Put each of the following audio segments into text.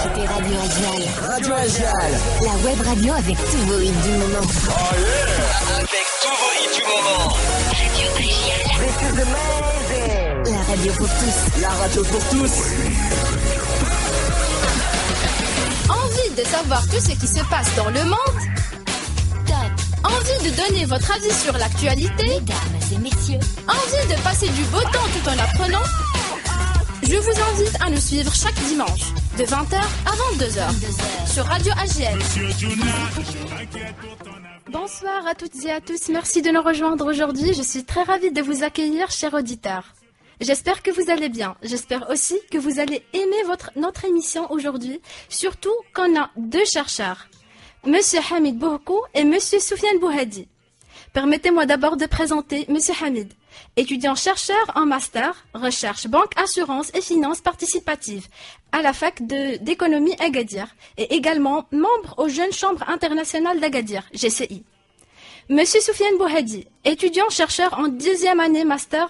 écoutez Radio Agial. Radio Agial, la web radio avec tous vos hits du moment. Oh yeah. Avec tous vos hits du moment. Radio Agial. This is amazing. La radio pour tous. La radio pour tous. Envie de savoir tout ce qui se passe dans le monde? Top. Envie de donner votre avis sur l'actualité? Mesdames et messieurs. Envie de passer du beau temps tout en apprenant? Je vous invite à nous suivre chaque dimanche, de 20h à 22h, sur Radio AGL. Bonsoir à toutes et à tous, merci de nous rejoindre aujourd'hui. Je suis très ravie de vous accueillir, chers auditeurs. J'espère que vous allez bien. J'espère aussi que vous allez aimer notre émission aujourd'hui, surtout qu'on a deux chercheurs, Monsieur Hamid Bouhkou et Monsieur Soufiane Bouhadi. Permettez-moi d'abord de présenter Monsieur Hamid, étudiant-chercheur en master, recherche, banque, assurance et finances participatives à la fac d'économie Agadir et également membre aux Jeunes Chambres internationales d'Agadir, GCI. Monsieur Soufiane Bouhadi, étudiant-chercheur en 10e année master,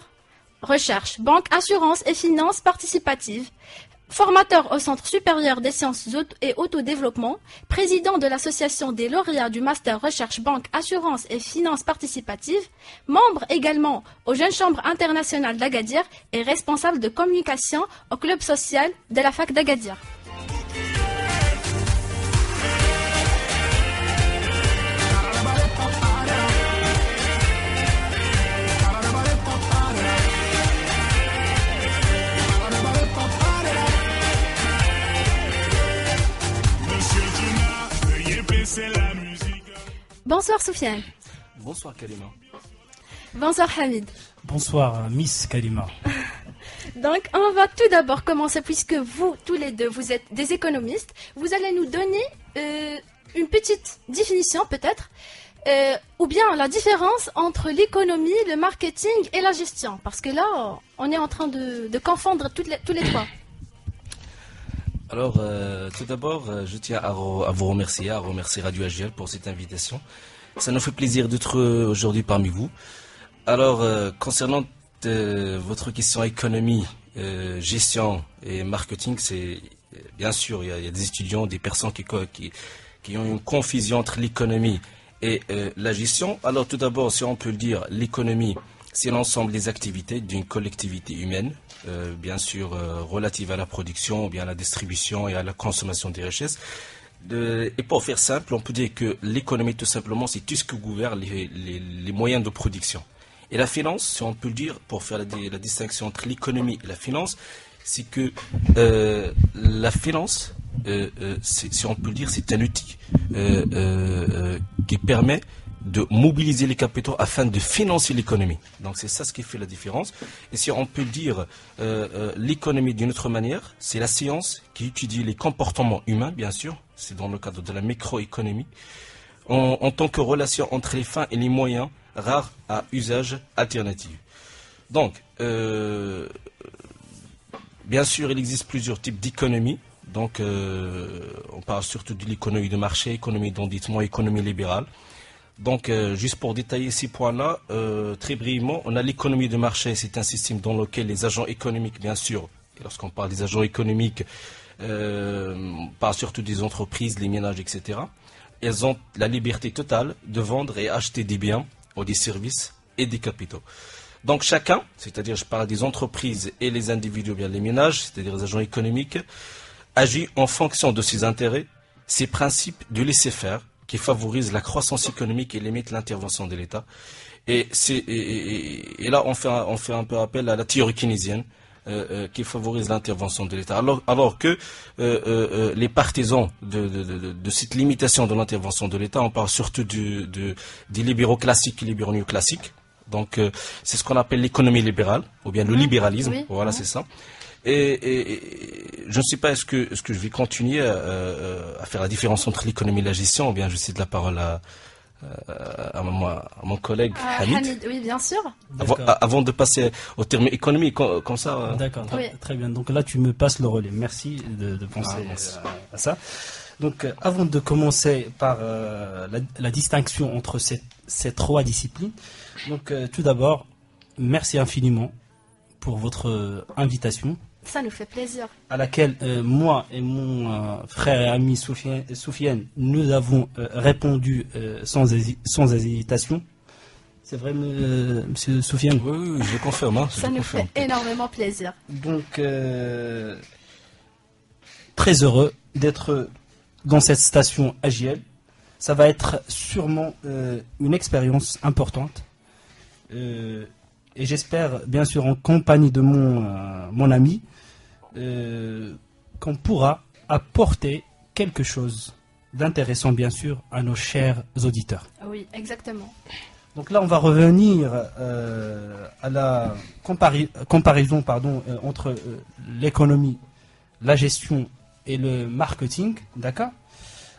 recherche, banque, assurance et finances participatives, formateur au Centre supérieur des sciences et autodéveloppement, président de l'association des lauréats du Master Recherche Banque, Assurance et Finances Participatives, membre également aux Jeunes Chambres internationales d'Agadir et responsable de communication au club social de la fac d'Agadir. Bonsoir Soufiane. Bonsoir Kalima. Bonsoir Hamid. Bonsoir Miss Kalima. Donc on va tout d'abord commencer, puisque vous, tous les deux, vous êtes des économistes. Vous allez nous donner une petite définition peut-être, ou bien la différence entre l'économie, le marketing et la gestion. Parce que là, on est en train de confondre tous les trois. Alors, tout d'abord, je tiens à vous remercier, Radio AGL pour cette invitation. Ça nous fait plaisir d'être aujourd'hui parmi vous. Alors, concernant votre question économie, gestion et marketing, c'est bien sûr, il y a des étudiants, des personnes qui ont une confusion entre l'économie et la gestion. Alors, tout d'abord, si on peut le dire, l'économie, c'est l'ensemble des activités d'une collectivité humaine, bien sûr relative à la production, ou bien à la distribution et à la consommation des richesses. Et pour faire simple, on peut dire que l'économie, tout simplement, c'est tout ce qui gouverne les moyens de production. Et la finance, si on peut le dire, pour faire la distinction entre l'économie et la finance, c'est que la finance, si on peut le dire, c'est un outil qui permet de mobiliser les capitaux afin de financer l'économie. Donc c'est ça ce qui fait la différence. Et si on peut dire l'économie d'une autre manière, c'est la science qui étudie les comportements humains, bien sûr, c'est dans le cadre de la microéconomie, en tant que relation entre les fins et les moyens rares à usage alternatif. Donc, bien sûr, il existe plusieurs types d'économies. Donc, on parle surtout de l'économie de marché, économie d'endettement, économie libérale. Donc, juste pour détailler ces points-là, très brièvement, on a l'économie de marché, c'est un système dans lequel les agents économiques, bien sûr, et lorsqu'on parle des agents économiques, on parle surtout des entreprises, les ménages, etc. Elles ont la liberté totale de vendre et acheter des biens ou des services et des capitaux. Donc chacun, c'est-à-dire je parle des entreprises et les individus, bien les ménages, c'est-à-dire les agents économiques, agit en fonction de ses intérêts, ses principes de laisser-faire, qui favorise la croissance économique et limite l'intervention de l'État. Et là, on fait un peu appel à la théorie keynésienne, qui favorise l'intervention de l'État. Alors que les partisans de cette limitation de l'intervention de l'État, on parle surtout des libéraux classiques et libéraux néoclassiques. Donc, c'est ce qu'on appelle l'économie libérale, ou bien le libéralisme. Oui. Voilà, c'est ça. Et je ne sais pas, est-ce que je vais continuer à faire la différence entre l'économie et la gestion, ou bien je cède la parole à mon collègue Hamid. Oui, bien sûr. Avant de passer au terme économie, comme ça. D'accord, très bien. Donc là, tu me passes le relais. Merci de penser à ça. Donc, avant de commencer par la distinction entre ces trois disciplines, donc tout d'abord, merci infiniment pour votre invitation. Ça nous fait plaisir. à laquelle moi et mon frère et ami Soufiane, nous avons répondu sans hésitation. C'est vrai, monsieur Soufiane? Oui, oui, je confirme. Hein, Ça je nous confirme. fait énormément plaisir. Donc, très heureux d'être dans cette station AJL. Ça va être sûrement une expérience importante. Et j'espère, bien sûr, en compagnie de mon ami, qu'on pourra apporter quelque chose d'intéressant, bien sûr, à nos chers auditeurs. Oui, exactement. Donc là, on va revenir à la comparaison entre l'économie, la gestion et le marketing. D'accord?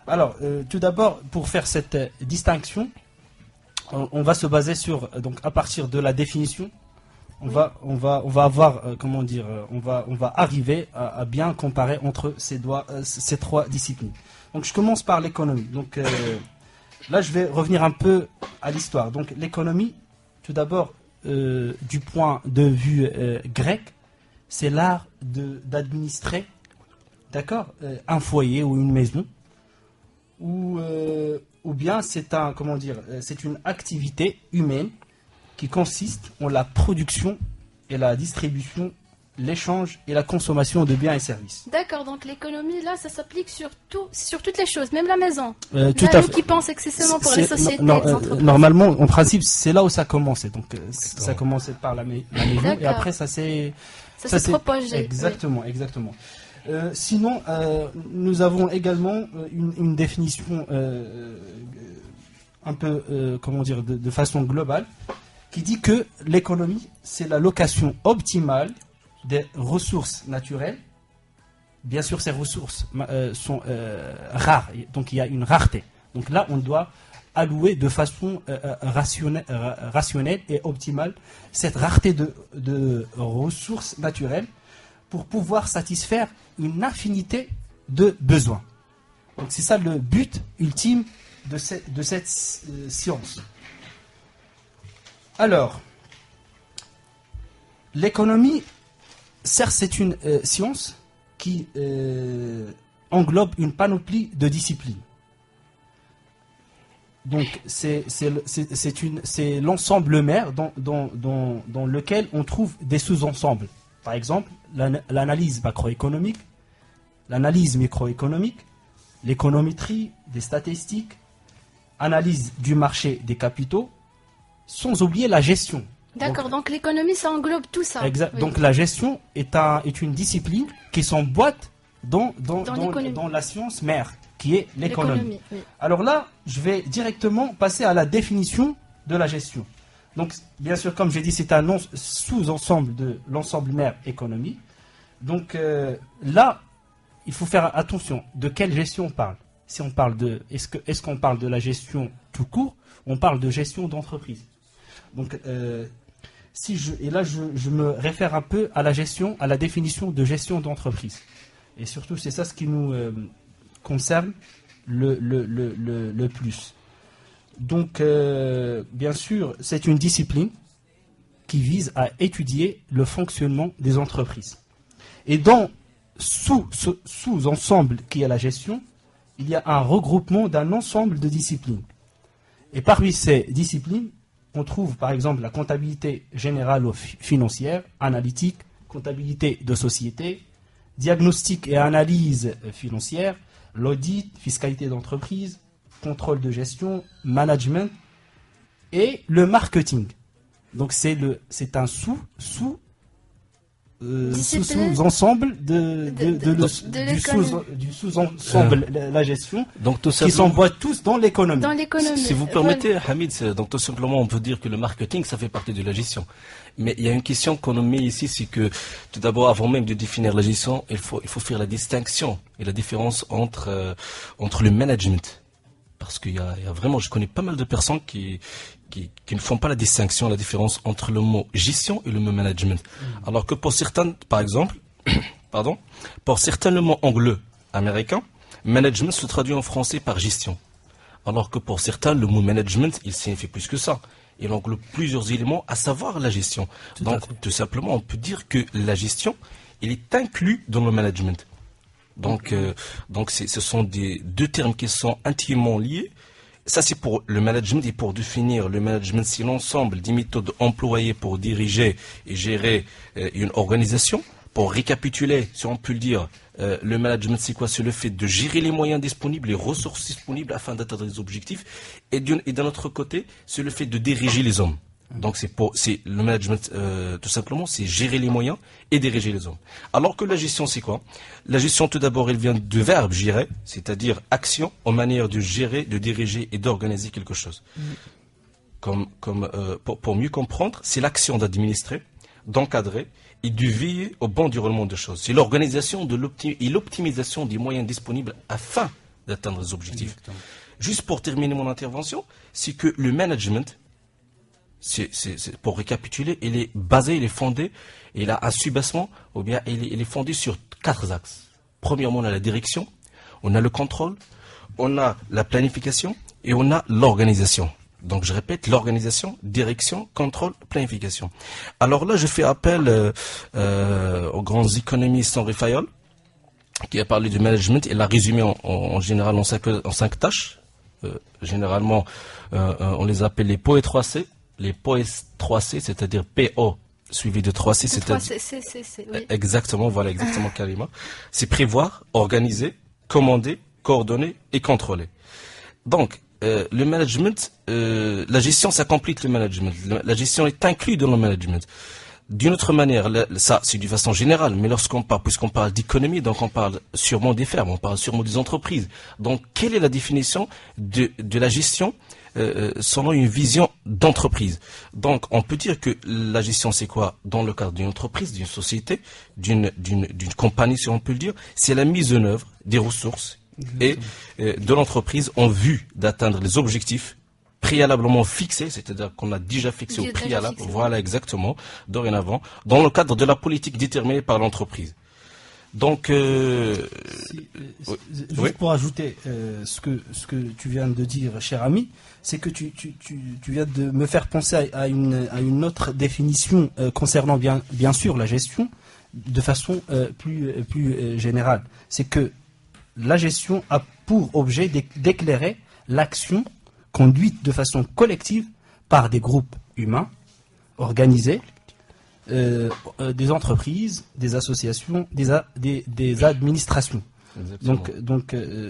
Alors, tout d'abord, pour faire cette distinction, on va se baser sur, donc à partir de la définition, on va avoir, on va arriver à bien comparer entre ces trois disciplines. Donc, je commence par l'économie. Donc, là, je vais revenir un peu à l'histoire. Donc, l'économie, tout d'abord, du point de vue grec, c'est l'art d'administrer, d'accord, un foyer ou une maison, ou bien c'est c'est une activité humaine qui consiste en la production et la distribution, l'échange et la consommation de biens et services. D'accord, donc l'économie, là, ça s'applique sur toutes les choses, même la maison. Tout Là, à nous fait. qui pensons excessivement pour les sociétés, les entreprises. Normalement, en principe, c'est là où ça commençait. Donc, ça commençait par la maison et D'accord. après, ça s'est Ça s'est propagé. Exactement, exactement. Sinon, nous avons également une définition un peu, de façon globale, qui dit que l'économie, c'est la location optimale des ressources naturelles. Bien sûr, ces ressources sont rares, donc il y a une rareté. Donc là, on doit allouer de façon rationnelle et optimale cette rareté de ressources naturelles pour pouvoir satisfaire une infinité de besoins. Donc c'est ça le but ultime de cette science. Alors, l'économie, certes, c'est une science qui englobe une panoplie de disciplines. Donc, c'est l'ensemble mère dans lequel on trouve des sous-ensembles. Par exemple, l'analyse macroéconomique, l'analyse microéconomique, l'économétrie, des statistiques, analyse du marché des capitaux, sans oublier la gestion. D'accord, donc l'économie, ça englobe tout ça. Exact. Oui. Donc la gestion est une discipline qui s'emboîte dans la science mère, qui est l'économie. Oui. Alors là, je vais directement passer à la définition de la gestion. Donc, bien sûr, comme j'ai dit, c'est un sous-ensemble de l'ensemble mère économie. Donc là, il faut faire attention de quelle gestion on parle. Si on parle est-ce qu'on parle de la gestion tout court, on parle de gestion d'entreprise. Donc, je me réfère un peu à à la définition de gestion d'entreprise. Et surtout, c'est ça ce qui nous concerne le plus. Donc, bien sûr, c'est une discipline qui vise à étudier le fonctionnement des entreprises. Et dans sous-ensemble qui est la gestion, il y a un regroupement d'un ensemble de disciplines. Et parmi ces disciplines, on trouve par exemple la comptabilité générale ou financière, analytique, comptabilité de société, diagnostic et analyse financière, l'audit, fiscalité d'entreprise, contrôle de gestion, management et le marketing. Donc c'est un sous-ensemble du sous-ensemble la gestion, Donc, tout qui simplement, s'emboîtent tous dans l'économie. Dans l'économie. si vous permettez, Hamid, donc tout simplement, on peut dire que le marketing, ça fait partie de la gestion. Mais il y a une question qu'on nous met ici, c'est que tout d'abord, avant même de définir la gestion, il faut faire la distinction et la différence entre le management. Parce qu'il y a vraiment, je connais pas mal de personnes qui ne font pas la distinction, la différence entre le mot gestion et le mot management. Alors que pour certains, par exemple, pour certains, le mot anglais américain, management se traduit en français par gestion. Alors que pour certains, le mot management, il signifie plus que ça. Il englobe plusieurs éléments, à savoir la gestion. Donc, tout simplement, on peut dire que la gestion il est inclus dans le management. Donc ce sont deux termes qui sont intimement liés. Ça, c'est pour le management, et pour définir le management, c'est l'ensemble des méthodes employées pour diriger et gérer une organisation. Pour récapituler, si on peut le dire, le management, c'est quoi? C'est le fait de gérer les moyens disponibles, les ressources disponibles afin d'atteindre les objectifs. Et d'un autre côté, c'est le fait de diriger les hommes. Donc c'est le management, tout simplement, c'est gérer les moyens et diriger les hommes. Alors que la gestion, c'est quoi? La gestion, tout d'abord, elle vient de verbe gérer, c'est-à-dire action en manière de gérer, de diriger et d'organiser quelque chose. Pour mieux comprendre, c'est l'action d'administrer, d'encadrer et de veiller au bon déroulement des choses. C'est l'organisation et l'optimisation des moyens disponibles afin d'atteindre les objectifs. Exactement. Juste pour terminer mon intervention, c'est que le management, c'est pour récapituler, il est fondé, il a un soubassement, ou bien il est fondé sur 4 axes. Premièrement, on a la direction, on a le contrôle, on a la planification et on a l'organisation. Donc je répète, l'organisation, direction, contrôle, planification. Alors là, je fais appel aux grands économistes Henri Fayol, qui a parlé du management. Il l'a résumé en général en 5 tâches. Généralement, on les appelle les POE 3C. Les POE 3C, c'est-à-dire PO suivi de 3C, c'est-à-dire... Oui. Exactement, voilà, exactement, Kalima. C'est prévoir, organiser, commander, coordonner et contrôler. Donc, le management, la gestion, ça complète le management. La gestion est inclue dans le management. D'une autre manière, ça c'est d'une façon générale, mais puisqu'on parle d'économie, donc on parle sûrement des fermes, on parle sûrement des entreprises. Donc, quelle est la définition de la gestion selon une vision d'entreprise? Donc, on peut dire que la gestion, c'est quoi? Dans le cadre d'une entreprise, d'une société, d'une compagnie, si on peut le dire, c'est la mise en œuvre des ressources et de l'entreprise en vue d'atteindre les objectifs préalablement fixés, c'est-à-dire qu'on a déjà fixé au préalable, voilà exactement, dorénavant, dans le cadre de la politique déterminée par l'entreprise. Donc, juste pour ajouter ce que tu viens de dire, cher ami, c'est que tu viens de me faire penser à une autre définition concernant bien sûr la gestion de façon plus générale. C'est que la gestion a pour objet d'éclairer l'action conduite de façon collective par des groupes humains organisés, des entreprises, des associations, des administrations. Donc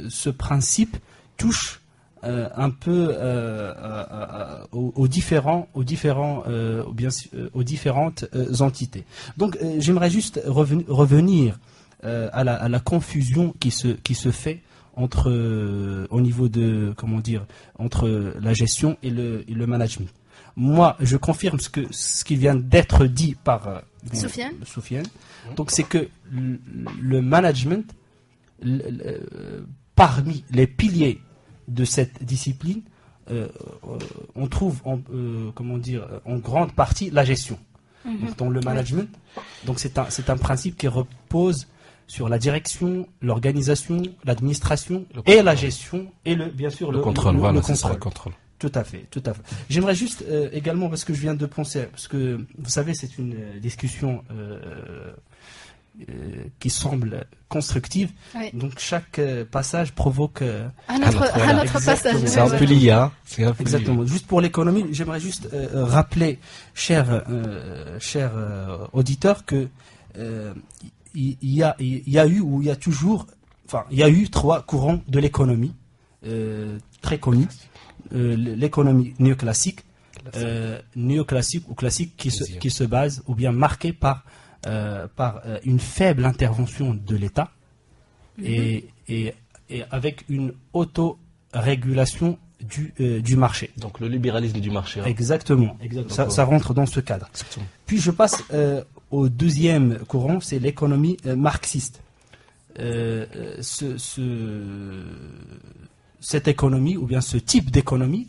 ce principe touche un peu aux différentes entités. Donc j'aimerais juste revenir à la confusion qui se fait au niveau de entre la gestion et le management. Moi, je confirme ce qui vient d'être dit par Soufiane. Donc c'est que le management, parmi les piliers de cette discipline, on trouve en grande partie la gestion. Donc, dans le management, donc c'est un principe qui repose sur la direction, l'organisation, l'administration et la gestion et bien sûr le contrôle. Voilà, c'est ça, le contrôle. Tout à fait. J'aimerais juste également, parce que je viens de penser, parce que vous savez, c'est une discussion qui semble constructive. Oui. Donc chaque passage provoque un autre passage. C'est un peu lié, hein. Exactement. Juste pour l'économie, j'aimerais juste rappeler, cher auditeur, que il y a eu 3 courants de l'économie très connus. L'économie néoclassique ou classique qui se base ou bien marquée par une faible intervention de l'État et avec une autorégulation du marché. Donc le libéralisme du marché. Hein. Exactement. Ça rentre dans ce cadre. Exactement. Puis je passe au deuxième courant, c'est l'économie marxiste. Cette économie, ou bien ce type d'économie,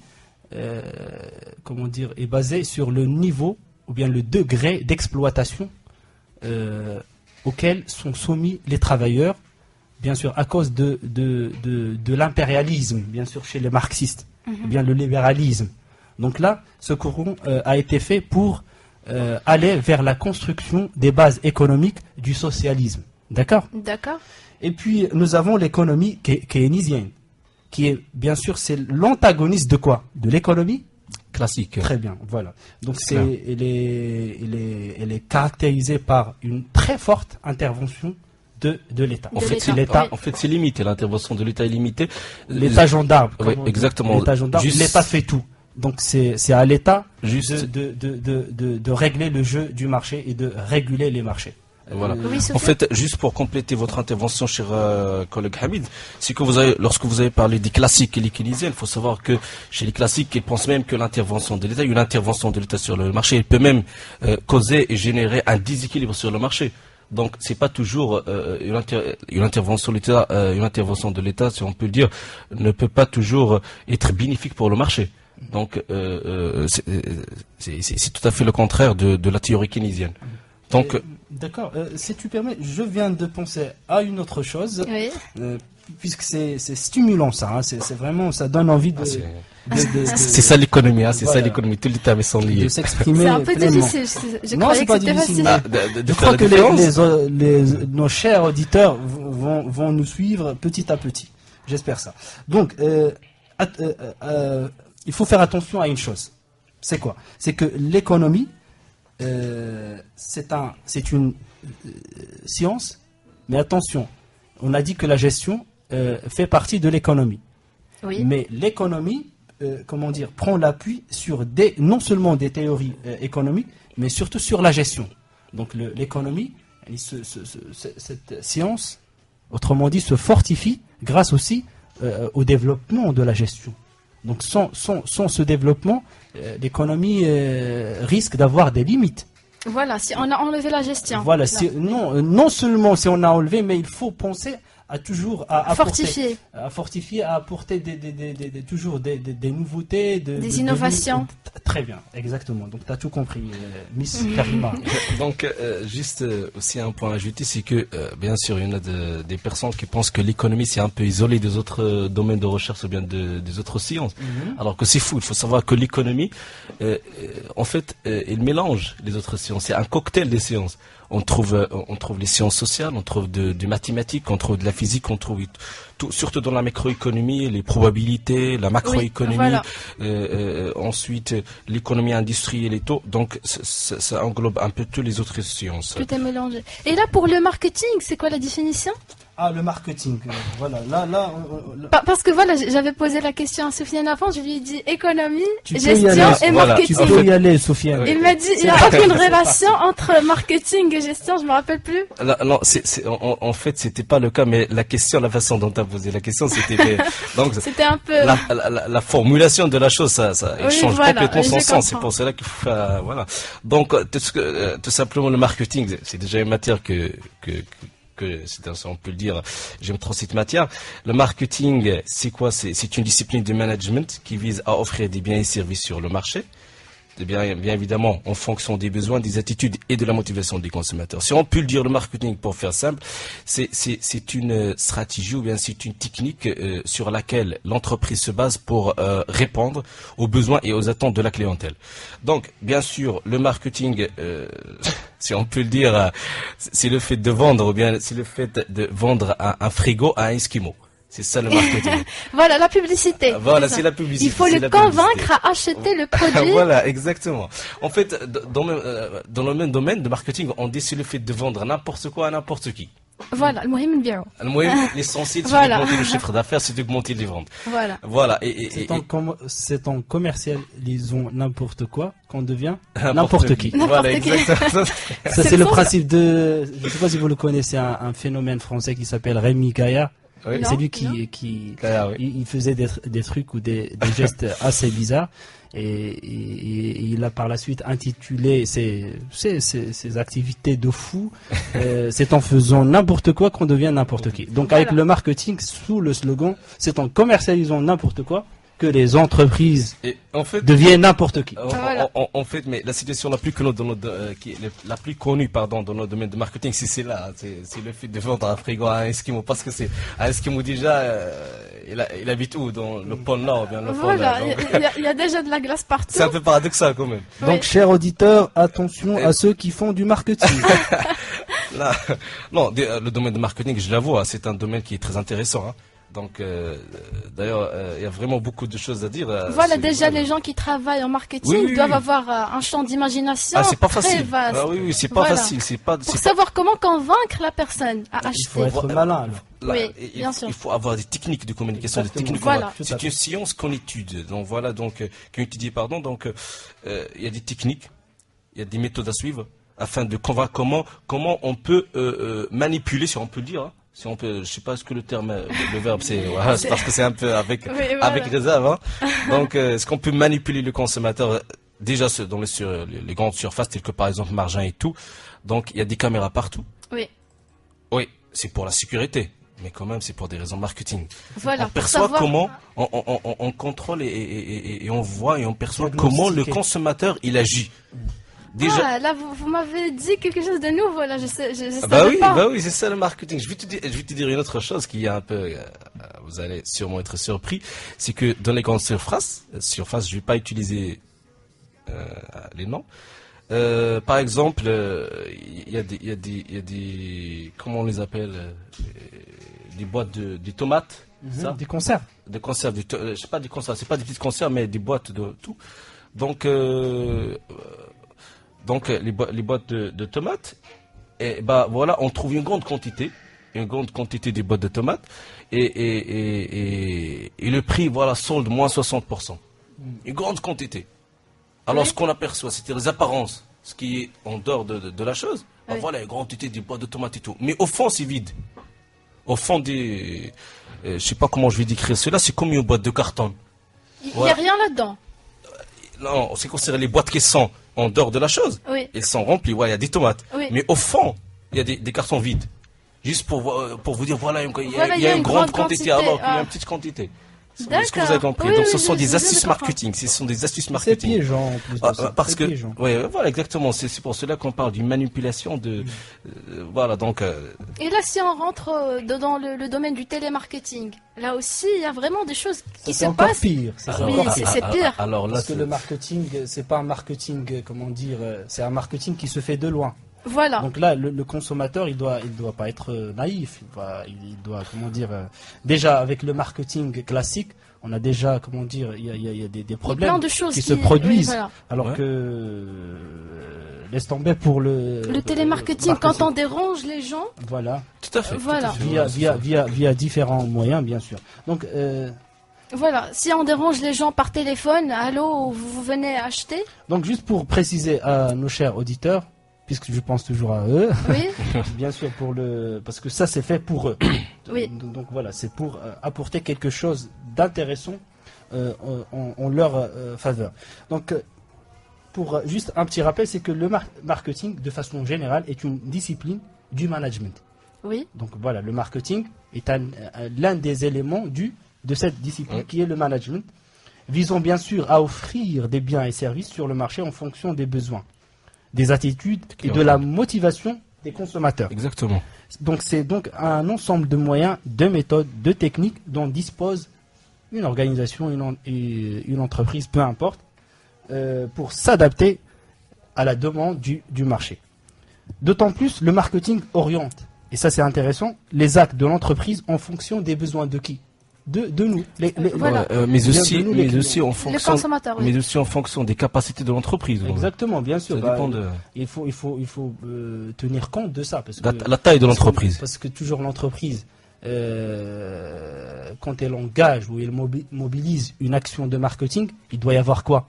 est basé sur le niveau, ou bien le degré d'exploitation auquel sont soumis les travailleurs, bien sûr à cause de l'impérialisme, bien sûr chez les marxistes, ou bien le libéralisme. Donc là, ce courant a été fait pour aller vers la construction des bases économiques du socialisme. D'accord? D'accord. Et puis, nous avons l'économie keynésienne, qui est, bien sûr, c'est l'antagoniste de quoi? De l'économie? Classique. Très bien, voilà. Donc, Clair. elle est caractérisée par une très forte intervention de l'État. En De fait, l'État. c'est l'État. En fait, c'est limité. L'intervention de l'État est limitée. L'État gendarme. Oui, comme on dit. exactement. L'État gendarme, Juste- l'État fait tout. Donc, c'est à l'État Juste. de régler le jeu du marché et de réguler les marchés. Voilà. Oui, En Sophie. fait, juste pour compléter votre intervention, cher collègue Hamid, c'est que lorsque vous avez parlé des classiques et les keynésiens, il faut savoir que chez les classiques, ils pensent même que l'intervention de l'État, une intervention de l'État sur le marché, elle peut même causer et générer un déséquilibre sur le marché. Donc, c'est pas toujours une intervention de l'État, si on peut le dire, ne peut pas toujours être bénéfique pour le marché. Donc, c'est tout à fait le contraire de la théorie keynésienne. Donc, D'accord. Si tu permets, je viens de penser à une autre chose, Oui. puisque c'est stimulant ça. Hein, c'est vraiment, ça donne envie de c'est ça l'économie, hein, c'est ça Voilà. l'économie. Tous les termes sont de liés. s'exprimer C'est un peu pleinement. difficile. Je Non, croyais c'est que pas c'était difficile. facile. Je De crois faire que la différence. nos chers auditeurs vont nous suivre petit à petit. J'espère ça. Donc, il faut faire attention à une chose. C'est quoi? C'est que l'économie, c'est une science, mais attention, on a dit que la gestion fait partie de l'économie. Oui. Mais l'économie, comment dire, prend l'appui sur non seulement des théories économiques, mais surtout sur la gestion. Donc l'économie, cette science, autrement dit, se fortifie grâce aussi au développement de la gestion. Donc sans ce développement, l'économie risque d'avoir des limites. Voilà, si on a enlevé la gestion. Voilà, Là. non seulement si on a enlevé, mais il faut penser à toujours à Fortifier. fortifier, à apporter toujours des nouveautés, Des innovations. Très bien, exactement. Donc tu as tout compris, Miss Karima. Donc, juste aussi un point à ajouter, c'est que, bien sûr, il y en a des personnes qui pensent que l'économie, c'est un peu isolé des autres domaines de recherche ou bien des autres sciences. Alors que c'est fou, il faut savoir que l'économie, en fait, elle mélange les autres sciences. C'est un cocktail des sciences. On trouve les sciences sociales, on trouve du mathématique, on trouve de la physique, on trouve tout, surtout dans la macroéconomie, les probabilités, la macroéconomie, voilà. ensuite l'économie industrielle et tout. Donc ça englobe un peu toutes les autres sciences. Tout est mélangé. Et là, pour le marketing, c'est quoi la définition? Ah, le marketing, voilà. Là, Parce que voilà, j'avais posé la question à Sofiane avant, je lui ai dit économie, tu peux y gestion aller. et Voilà, Tu marketing. peux y aller, Sofiane. Il m'a dit, il n'y a aucune relation entre marketing et gestion, je me rappelle plus. Là, non, en fait, c'était pas le cas, mais la façon dont tu as posé la question, c'était donc C'était un peu... la formulation de la chose, ça elle Oui, change voilà, complètement je son sens. C'est comprends. pour cela qu'il faut faire, voilà. Donc, tout simplement, le marketing, c'est déjà une matière que on peut le dire, j'aime trop cette matière. Le marketing, c'est quoi? C'est une discipline de management qui vise à offrir des biens et services sur le marché. Bien évidemment, en fonction des besoins, des attitudes et de la motivation des consommateurs. Si on peut le dire, le marketing, pour faire simple, c'est une stratégie ou bien c'est une technique sur laquelle l'entreprise se base pour répondre aux besoins et aux attentes de la clientèle. Donc, bien sûr, le marketing, si on peut le dire, c'est le fait de vendre ou bien c'est le fait de vendre un frigo à un Esquimau. C'est ça le marketing. Voilà, la publicité. Voilà, ça. c'est la publicité. Il faut c'est le la publicité. convaincre à acheter le produit. Voilà, exactement. En fait, dans le même domaine de marketing, on dit c'est le fait de vendre n'importe quoi à n'importe qui. Voilà, المهم نبيعو. L'essentiel, c'est Voilà. d'augmenter le chiffre d'affaires, c'est d'augmenter les ventes. Voilà. Voilà. C'est en commercialisant n'importe quoi qu'on devient n'importe qui. Voilà, N'importe qui. exactement. Ça, c'est le principe de. Je ne sais pas si vous le connaissez, un phénomène français qui s'appelle Rémi Gaillard. Oui. C'est lui non. qui Gaillard, oui. il faisait des trucs ou des gestes assez bizarres. Et il a par la suite intitulé ses activités de fou. C'est en faisant n'importe quoi qu'on devient n'importe qui. Donc avec Voilà. le marketing, sous le slogan, c'est en commercialisant n'importe quoi que les entreprises Et en fait, deviennent n'importe qui. Voilà. En fait, mais la situation la plus connue la plus connue, pardon, dans notre domaine de marketing, c'est le fait de vendre un frigo à un Esquimau, parce que c'est un Esquimau déjà, il habite où? Dans le pôle Nord ou bien le pôle Voilà, donc, il y a déjà de la glace partout. c'est un peu paradoxal quand même. Oui. Donc, chers auditeurs, attention à ceux qui font du marketing. Là, non, le domaine de marketing, je l'avoue, hein, c'est un domaine qui est très intéressant. Hein. Donc, d'ailleurs, il y a vraiment beaucoup de choses à dire. Voilà, c'est- déjà, voilà. les gens qui travaillent en marketing Oui, oui, doivent oui. avoir un champ d'imagination Ah, c'est pas très facile. vaste. Ah oui, oui, c'est pas Voilà. facile. C'est pas. Pour c'est savoir comment convaincre la personne à Il faut acheter. être malin, alors. Là, Oui, il, bien sûr. il faut avoir des techniques de communication, des Exactement. techniques. Voilà. Tout à C'est fait. une science qu'on étudie. Donc voilà, donc qu'on étudie, pardon. Donc il y a des techniques, il y a des méthodes à suivre afin de convaincre comment on peut manipuler, si on peut le dire. Hein. Si on peut, je sais pas ce que le terme, le verbe, c'est voilà, c'est parce que c'est un peu avec Oui, voilà. avec réserve. Hein. Donc est-ce qu'on peut manipuler le consommateur déjà dans les grandes surfaces telles que par exemple Margin et tout. Donc il y a des caméras partout. Oui, Oui, c'est pour la sécurité, mais quand même c'est pour des raisons marketing. voilà. On pour perçoit savoir- comment on contrôle et on voit et on perçoit Diagnostiquer. comment le consommateur il agit. Déjà. Ah, là, vous m'avez dit quelque chose de nouveau, là, je sais, je Ah bah savais pas. oui, c'est ça le marketing. Je vais te dire une autre chose qui est un peu, vous allez sûrement être surpris, c'est que dans les grandes surfaces, je vais pas utiliser les noms. Par exemple, il y a des, comment on les appelle, des boîtes de tomates, ça, Des concerts. de conserve, je sais pas des conserves, c'est pas des petites conserves, mais des boîtes de tout. Donc les boîtes de tomates, et bah voilà, on trouve une grande quantité des boîtes de tomates et le prix voilà solde moins 60%. Une grande quantité. Alors Oui. ce qu'on aperçoit, c'était les apparences, ce qui est en dehors de la chose. Bah, Oui. voilà, une grande quantité des boîtes de tomates et tout. Mais au fond, c'est vide. Au fond des, je sais pas comment je vais décrire cela, c'est comme une boîte de carton. Il n'y a Voilà. rien là-dedans. Non, c'est considéré les boîtes qui sont en dehors de la chose. Oui. Elles sont remplies, ouais, il y a des tomates. Oui. Mais au fond, il y a des cartons vides. Juste pour vous dire, voilà, Voilà, il y a une grande quantité alors qu'il y a une petite quantité. Est-ce que vous avez D'accord. compris? Oui, Donc oui, ce sont je des viens de astuces comprendre. marketing. Ce sont des astuces C'est marketing. piégeant, en plus de Ah, ça. parce C'est que, piégeant. ouais, voilà, exactement. C'est pour cela qu'on parle d'une manipulation de, voilà, donc, Et là, si on rentre dans le domaine du télémarketing, là aussi, il y a vraiment des choses qui C'est se encore passent. pire. C'est Oui, encore c'est- pire. c'est pire. Alors là, Parce que le marketing, c'est pas un marketing, comment dire, c'est un marketing qui se fait de loin. Voilà. Donc là, le consommateur, il doit pas être naïf. Il doit, comment dire, déjà avec le marketing classique, on a déjà, comment dire, il y a des Il y a problèmes plein de choses qui se produisent. oui, voilà. Alors Ouais. que laisse tomber pour Le télémarketing, quand on dérange les gens, voilà, tout à fait. Voilà. tout à fait. via différents moyens, bien sûr. Donc voilà, si on dérange les gens par téléphone, allô, vous venez acheter, juste pour préciser à nos chers auditeurs, puisque je pense toujours à eux, oui, bien sûr parce que ça c'est fait pour eux. Oui. Donc voilà, c'est pour apporter quelque chose d'intéressant en leur faveur. Donc pour juste un petit rappel, c'est que le marketing de façon générale est une discipline du management. oui, Donc voilà, le marketing est l'un des éléments de cette discipline Ouais. qui est le management, visant bien sûr à offrir des biens et services sur le marché en fonction des besoins, des attitudes et de la motivation des consommateurs. Exactement. Donc c'est donc un ensemble de moyens, de méthodes, de techniques dont dispose une organisation, une entreprise, peu importe, pour s'adapter à la demande du marché. D'autant plus, le marketing oriente, et ça c'est intéressant, les actes de l'entreprise en fonction des besoins de qui? De nous. Voilà. Mais Bien aussi, de nous, les mais aussi en le fonction, consommateur, oui. mais aussi en fonction des capacités de l'entreprise. Exactement, bien sûr. Ça Bah, dépend de il faut tenir compte de ça. Parce que, la taille de l'entreprise. Parce que toujours l'entreprise, quand elle engage ou elle mobilise une action de marketing, il doit y avoir quoi?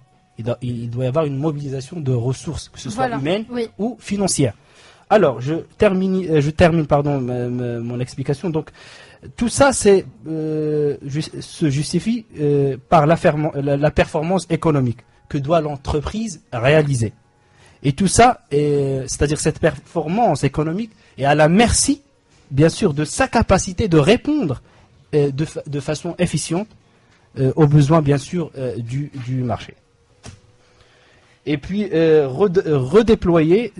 Il doit y avoir une mobilisation de ressources, que ce soit Voilà, humaines oui. ou financières. Alors, je termine mon explication. Donc, tout ça se justifie par la performance économique que doit l'entreprise réaliser. Et tout ça, c'est-à-dire cette performance économique, est à la merci, bien sûr, de sa capacité de répondre de façon efficiente aux besoins, bien sûr, du marché. Et puis redéployer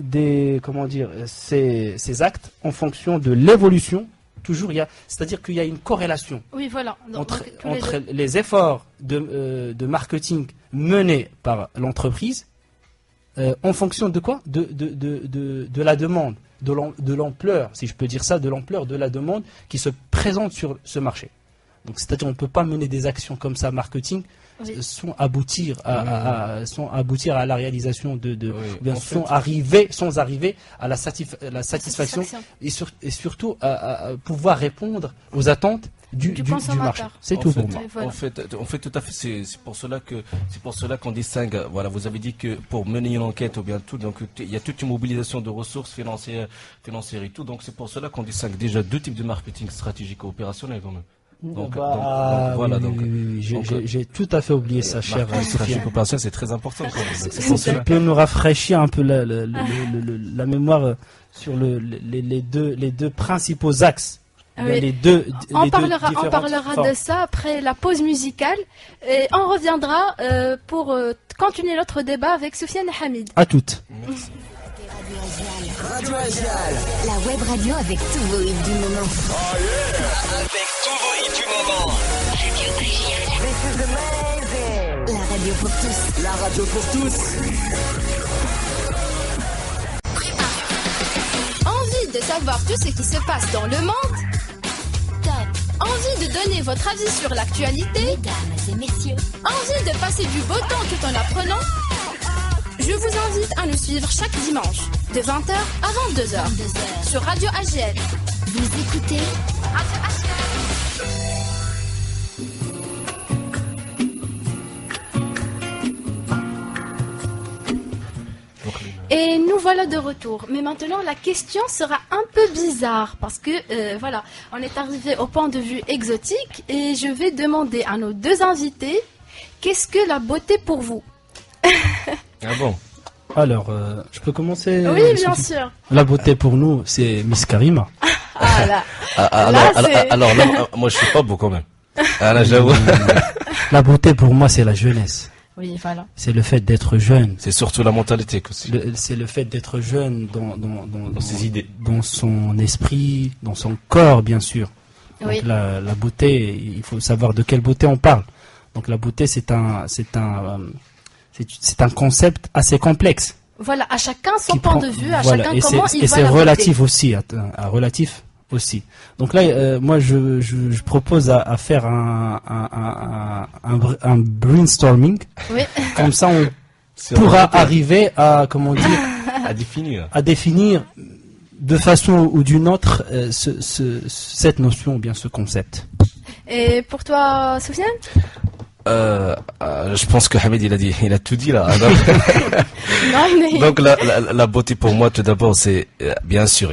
ces actes en fonction de l'évolution Toujours, c'est-à-dire qu'il y a une corrélation Oui, voilà. entre, tous les entre deux. les efforts de marketing menés par l'entreprise en fonction de quoi de la demande, de l'ampleur, si je peux dire ça, de l'ampleur de la demande qui se présente sur ce marché. Donc, c'est-à-dire on ne peut pas mener des actions comme ça marketing Oui. sans aboutir à la réalisation bien, En sans fait- arriver à la satisfaction et surtout à pouvoir répondre aux attentes du consommateur. marché. C'est En tout fait, pour moi. Et voilà. En fait, tout à fait. C'est pour cela qu'on distingue. Voilà, vous avez dit que pour mener une enquête ou bien tout, donc il y a toute une mobilisation de ressources financières et tout. Donc c'est pour cela qu'on distingue déjà deux types de marketing stratégique et opérationnel quand même. Donc voilà. J'ai tout à fait oublié ça, cher Marketing Sofiane. stratégique et opérationnel, c'est très important quand même. C'est pour Tu cela. peux nous rafraîchir un peu la mémoire sur les deux principaux axes. Oui. Les deux On différentes parlera formes. de ça après la pause musicale et on reviendra pour continuer notre débat avec Soufiane et Hamid. À toutes. Radio Agial. La web radio avec tous vos hits du moment. Avec tous vos hits du moment. Radio Agial. This is amazing. La radio pour tous. La radio pour tous. Envie de savoir tout ce qui se passe dans le monde? Top. Envie de donner votre avis sur l'actualité? Mesdames et messieurs. Envie de passer du beau temps tout en apprenant? Je vous invite à nous suivre chaque dimanche de 20h à 22h 22h. sur Radio AGL. Vous écoutez Radio AGL. Et nous voilà de retour. Mais maintenant, la question sera un peu bizarre parce que, voilà, on est arrivé au point de vue exotique et je vais demander à nos deux invités, qu'est-ce que la beauté pour vous? Ah bon. Alors, je peux commencer Oui, bien Sophie sûr. La beauté pour nous, c'est Miss Karima. Ah là. Alors là, moi je suis pas beau quand même. Ah là, j'avoue. La beauté pour moi, c'est la jeunesse. Oui, voilà. C'est le fait d'être jeune. C'est surtout la mentalité aussi. C'est le fait d'être jeune dans ses idées. dans son esprit, dans son corps, bien sûr. Oui. Donc la beauté, il faut savoir de quelle beauté on parle. Donc la beauté, c'est un concept assez complexe. Voilà, à chacun son qui point prend- de vue, à voilà, chacun et comment c'est- il et voit c'est la beauté. relatif aussi, relatif aussi. Donc là, moi, je propose à faire un brainstorming. Oui. Comme ça, on C'est pourra orienté arriver à, comment dire, à définir. à définir de façon ou d'une autre cette notion ou bien ce concept. Et pour toi, Soufiane? Je pense que Hamid il a tout dit là. Non, mais... Donc la beauté pour moi tout d'abord c'est bien sûr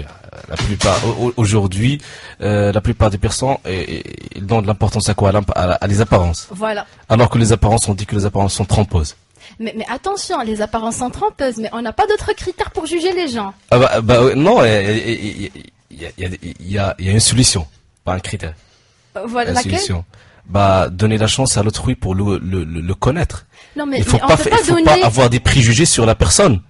la plupart aujourd'hui la plupart des personnes ils donnent de l'importance à quoi à les apparences. Voilà. Alors que les apparences on dit que les apparences sont trompeuses. Mais attention, les apparences sont trompeuses, mais on n'a pas d'autres critères pour juger les gens. Non, il y a une solution, pas un critère. Voilà, La laquelle? solution. Donner la chance à l'autrui pour le connaître. Non, mais, Il faut mais on pas, peut il faut donner... pas avoir des préjugés sur la personne.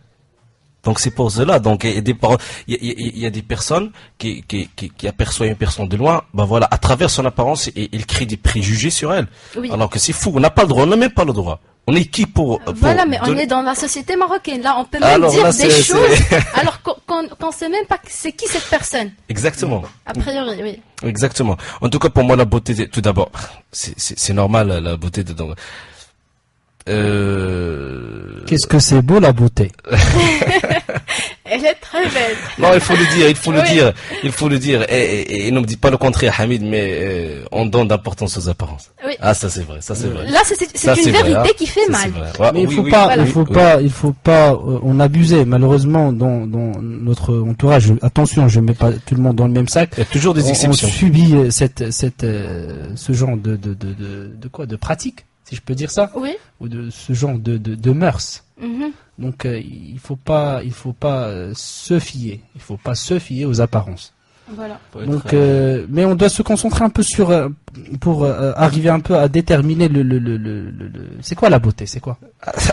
Donc c'est pour cela. Donc il y a des personnes qui aperçoivent une personne de loin. Voilà, à travers son apparence, ils créent des préjugés sur elle. Oui. Alors que c'est fou. On n'a pas le droit. On n'a même pas le droit. On est qui pour Voilà, mais on donner- est dans la société marocaine. Là, on peut même Alors dire là, des c'est- choses alors qu'on sait même pas c'est qui cette personne. Exactement. A priori, oui. Exactement. En tout cas, pour moi, la beauté, tout d'abord, c'est normal, la beauté dedans. Qu'est-ce que c'est beau la beauté? Elle est très belle. Non, il faut le dire, Oui. il faut le dire. Et ne me dis pas le contraire, Hamid, mais on donne d'importance aux apparences. Oui. Ah, ça c'est vrai, ça c'est vrai. Là, c'est Ça, une c'est vrai, vérité hein. qui fait Ça, mal. c'est vrai. Ouais, Mais il oui, faut oui, pas, oui, il faut pas en abuser. Malheureusement, dans notre entourage, attention, je mets pas tout le monde dans le même sac. Il y a toujours des On exceptions. subit ce genre de pratique, si je peux dire ça, Oui. ou de ce genre de mœurs. Mhm. Donc il faut pas se fier. Il faut pas se fier aux apparences. Voilà. Faut être, Donc, mais on doit se concentrer un peu sur pour arriver un peu à déterminer c'est quoi la beauté, c'est quoi?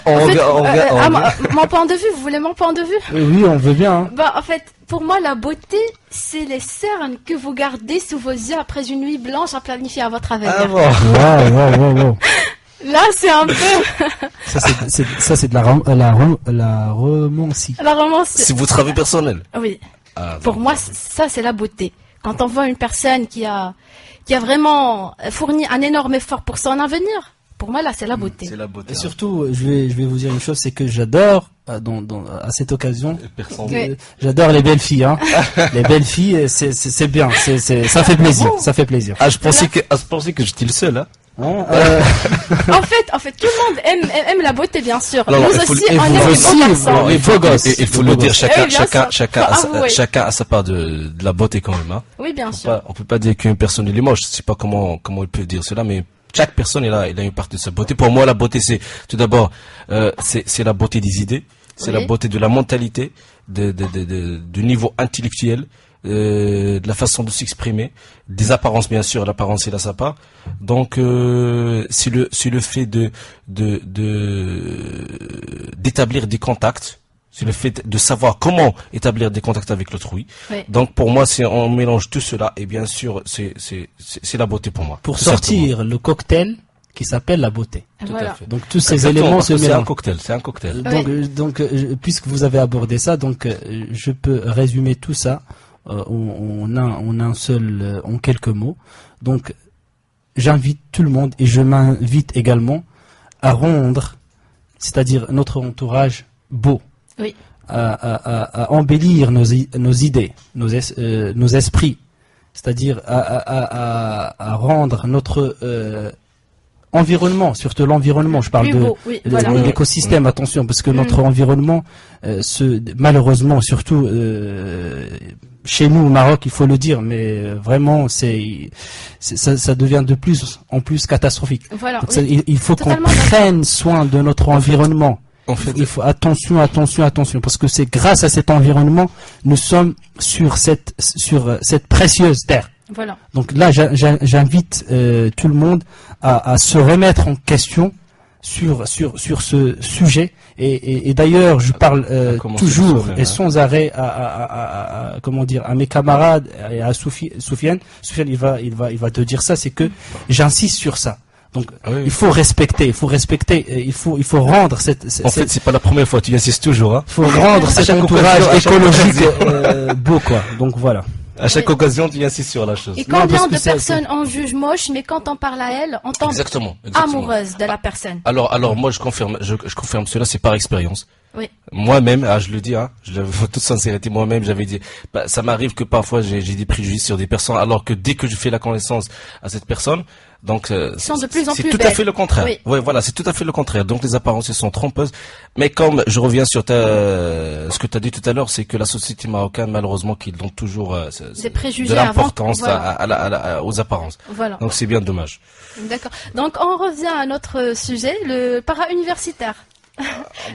En fait, mon point de vue, vous voulez mon point de vue? Oui, on veut bien. Hein. Bah, en fait, pour moi, la beauté, c'est les cernes que vous gardez sous vos yeux après une nuit blanche à planifier à votre avenir. Ah bon. Wow. Là, c'est un peu Ça c'est de la romancie. la romance. C'est votre avis personnel. Oui. Ah, Pour bon. moi, ça, c'est la beauté. Quand on voit une personne qui a vraiment fourni un énorme effort pour son avenir, pour moi, là, c'est la beauté. C'est la beauté. Et surtout, je vais vous dire une chose, c'est que j'adore, à cette occasion, Personne. Oui. j'adore les belles filles. Hein. Les belles filles, c'est bien, ça fait plaisir, ça fait plaisir. Ah, je pensais que j'étais le seul, hein. Hein, En fait, tout le monde aime la beauté, bien sûr. Non, Nous il faut- aussi, et on vous aime les aussi, beaux garçons. les beaux gosses. Et il faut Les le beaux dire, gosses. Eh, bien sûr. Faut avouer. chacun a sa part de la beauté quand même, hein. Oui, bien sûr. On peut pas dire qu'une personne elle est moche. Je sais pas comment il peut dire cela, mais chaque personne il a une partie de sa beauté. Pour moi, la beauté, c'est tout d'abord, c'est la beauté des idées, c'est Oui. la beauté de la mentalité, du niveau intellectuel, de la façon de s'exprimer, des apparences bien sûr. L'apparence, il a sa part. Donc, c'est le fait d'établir des contacts. C'est le fait de savoir comment établir des contacts avec l'autrui. Oui. Donc pour moi, on mélange tout cela et bien sûr, c'est la beauté pour moi. Pour Tout sortir le cocktail qui s'appelle la beauté. simplement. Tout à Voilà. fait. Donc tous ces Exactement, éléments parce se que c'est un mélangent. cocktail, c'est un cocktail. Donc, puisque vous avez abordé ça, donc je peux résumer tout ça en un seul, en quelques mots. Donc, j'invite tout le monde et je m'invite également à rendre, c'est-à-dire notre entourage beau, Oui. à embellir nos idées, nos esprits, c'est-à-dire à rendre notre environnement, surtout l'environnement, je parle Plus de beau, oui, voilà. l'écosystème, attention, parce que notre environnement, malheureusement, surtout chez nous au Maroc, il faut le dire, mais vraiment, ça devient de plus en plus catastrophique. Voilà. Donc, Oui. il faut qu'on Totalement d'accord. prenne soin de notre environnement. En fait, Il faut attention, parce que c'est grâce à cet environnement, nous sommes sur cette précieuse terre. Voilà. Donc là, j'invite tout le monde à se remettre en question sur ce sujet. Et d'ailleurs, je parle commencer toujours par soi-même, et hein. sans arrêt à mes camarades et à Soufiane. Soufiane, il va te dire ça, c'est que j'insiste sur ça. Donc Oui. il faut respecter, il faut rendre en fait, c'est pas la première fois. Tu insistes toujours, hein. faut rendre cet chaque entourage occasion, à chaque écologique occasion. beau, quoi. Donc voilà. À chaque occasion, tu insistes sur la chose. Et Non, combien parce que de c'est- personnes en jugent moche, mais quand on parle à elle, on tombe Exactement. amoureuse de la personne. Alors moi, je confirme cela, c'est par expérience. Oui. Moi-même, je le dis, hein, je le en toute sincérité, moi-même, j'avais dit, ça m'arrive que parfois j'ai des préjugés sur des personnes, alors que dès que je fais la connaissance à cette personne, donc sont de plus en c'est plus tout à belles. fait le contraire. Oui. Ouais, voilà, c'est tout à fait le contraire. Donc les apparences elles sont trompeuses. Mais comme je reviens sur ce que tu as dit tout à l'heure, c'est que la société marocaine, malheureusement, qui donne toujours Des préjugés de l'importance avant, aux apparences. Voilà. Donc c'est bien dommage. D'accord. Donc on revient à notre sujet, le para-universitaire.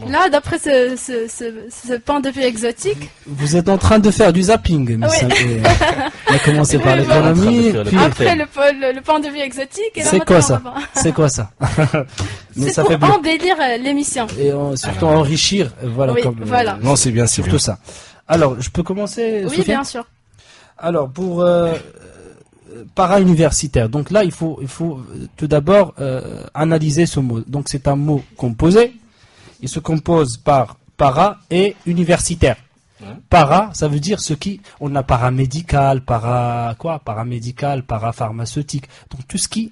Là, d'après ce point de vue exotique, Vous êtes en train de faire du zapping, mais Oui. on a commencé par Oui, l'économie, voilà. puis après le point de vue exotique, et là, c'est quoi maintenant, ça C'est quoi ça Mais C'est ça pour fait bien. embellir l'émission. Et surtout enrichir, voilà. Oui, comme, voilà. Non, c'est bien, c'est surtout bien. ça. Alors, je peux commencer, Oui, Sofiane bien sûr. Alors, pour para-universitaire, donc là, il faut tout d'abord analyser ce mot. Donc, c'est un mot composé. Il se compose par para et universitaire. Para, ça veut dire on a paramédical, paramédical, parapharmaceutique. Donc, tout ce qui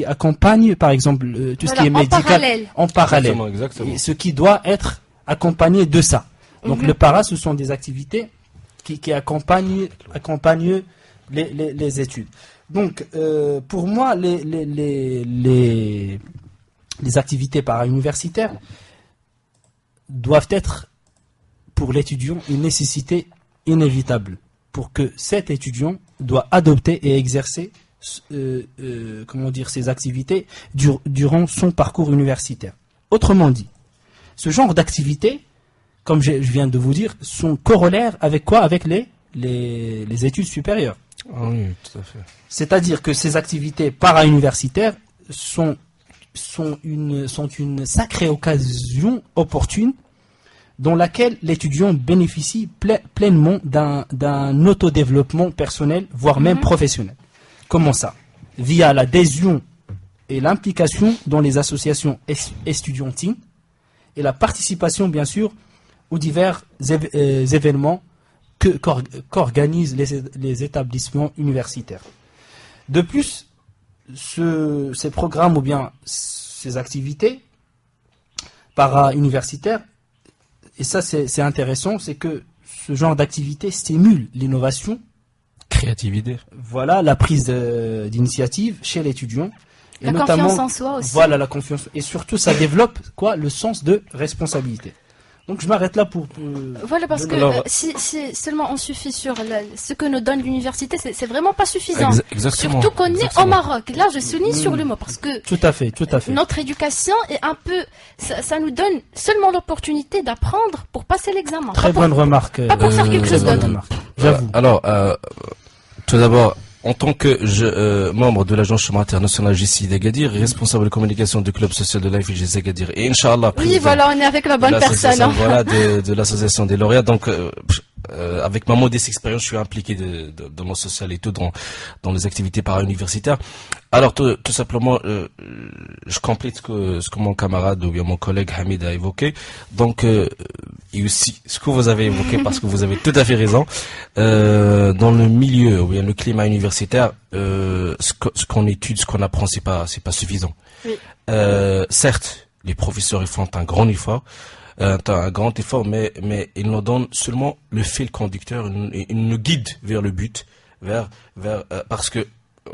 accompagne, par exemple, tout ce Voilà, qui est en médical parallèle. en parallèle. Exactement. Et ce qui doit être accompagné de ça. Donc le para, ce sont des activités qui accompagnent les études. Donc pour moi, les activités para-universitaires doivent être pour l'étudiant une nécessité inévitable pour que cet étudiant doit adopter et exercer ces activités durant son parcours universitaire. Autrement dit, ce genre d'activités, comme je viens de vous dire, sont corollaires avec quoi? Avec les études supérieures. Ah oui, tout à fait. C'est-à-dire que ces activités para-universitaires sont une sacrée occasion opportune dans laquelle l'étudiant bénéficie pleinement d'un autodéveloppement personnel, voire même professionnel. Comment ça? Via l'adhésion et l'implication dans les associations estudiantines et la participation, bien sûr, aux divers événements qu'organisent les établissements universitaires. De plus, ces programmes ou bien ces activités para-universitaires, et ça c'est intéressant, c'est que ce genre d'activité stimule l'innovation, Créativité. voilà, la prise d'initiative chez l'étudiant. Et La notamment, confiance en soi aussi. Voilà, la confiance. Et surtout, ça développe le sens de responsabilité. Donc je m'arrête là pour Voilà, parce que Alors- si seulement on suffit sur ce que nous donne l'université, c'est vraiment pas suffisant. Exactement. Surtout qu'on est Exactement. au Maroc. Là, je souligne sur le mot, parce que tout à fait. notre éducation est un peu... Ça nous donne seulement l'opportunité d'apprendre pour passer l'examen. Très Pas pour- bonne remarque. pas pour faire quelque très chose bonne d'autre. remarque. J'avoue. Alors, tout d'abord, en tant que membre de l'agence chômage international GCI d'Agadir, responsable de communication du club social de l'AFG Agadir, et Inch'Allah, Oui, président voilà, on est avec la bonne de l'association, personne. hein. voilà, de l'association des lauréats. Donc, avec ma modeste expérience, je suis impliqué dans le social et tout, dans les activités para-universitaires. Alors, tout simplement, je complète ce que mon camarade ou bien mon collègue Hamid a évoqué. Donc, et aussi ce que vous avez évoqué, parce que vous avez tout à fait raison. Dans le milieu ou bien le climat universitaire, ce qu'on étudie, ce qu'on apprend, c'est pas suffisant. Oui. Certes, les professeurs ils font un grand effort. Un grand effort, mais ils nous donnent seulement le fil conducteur, ils nous guident vers le but, parce que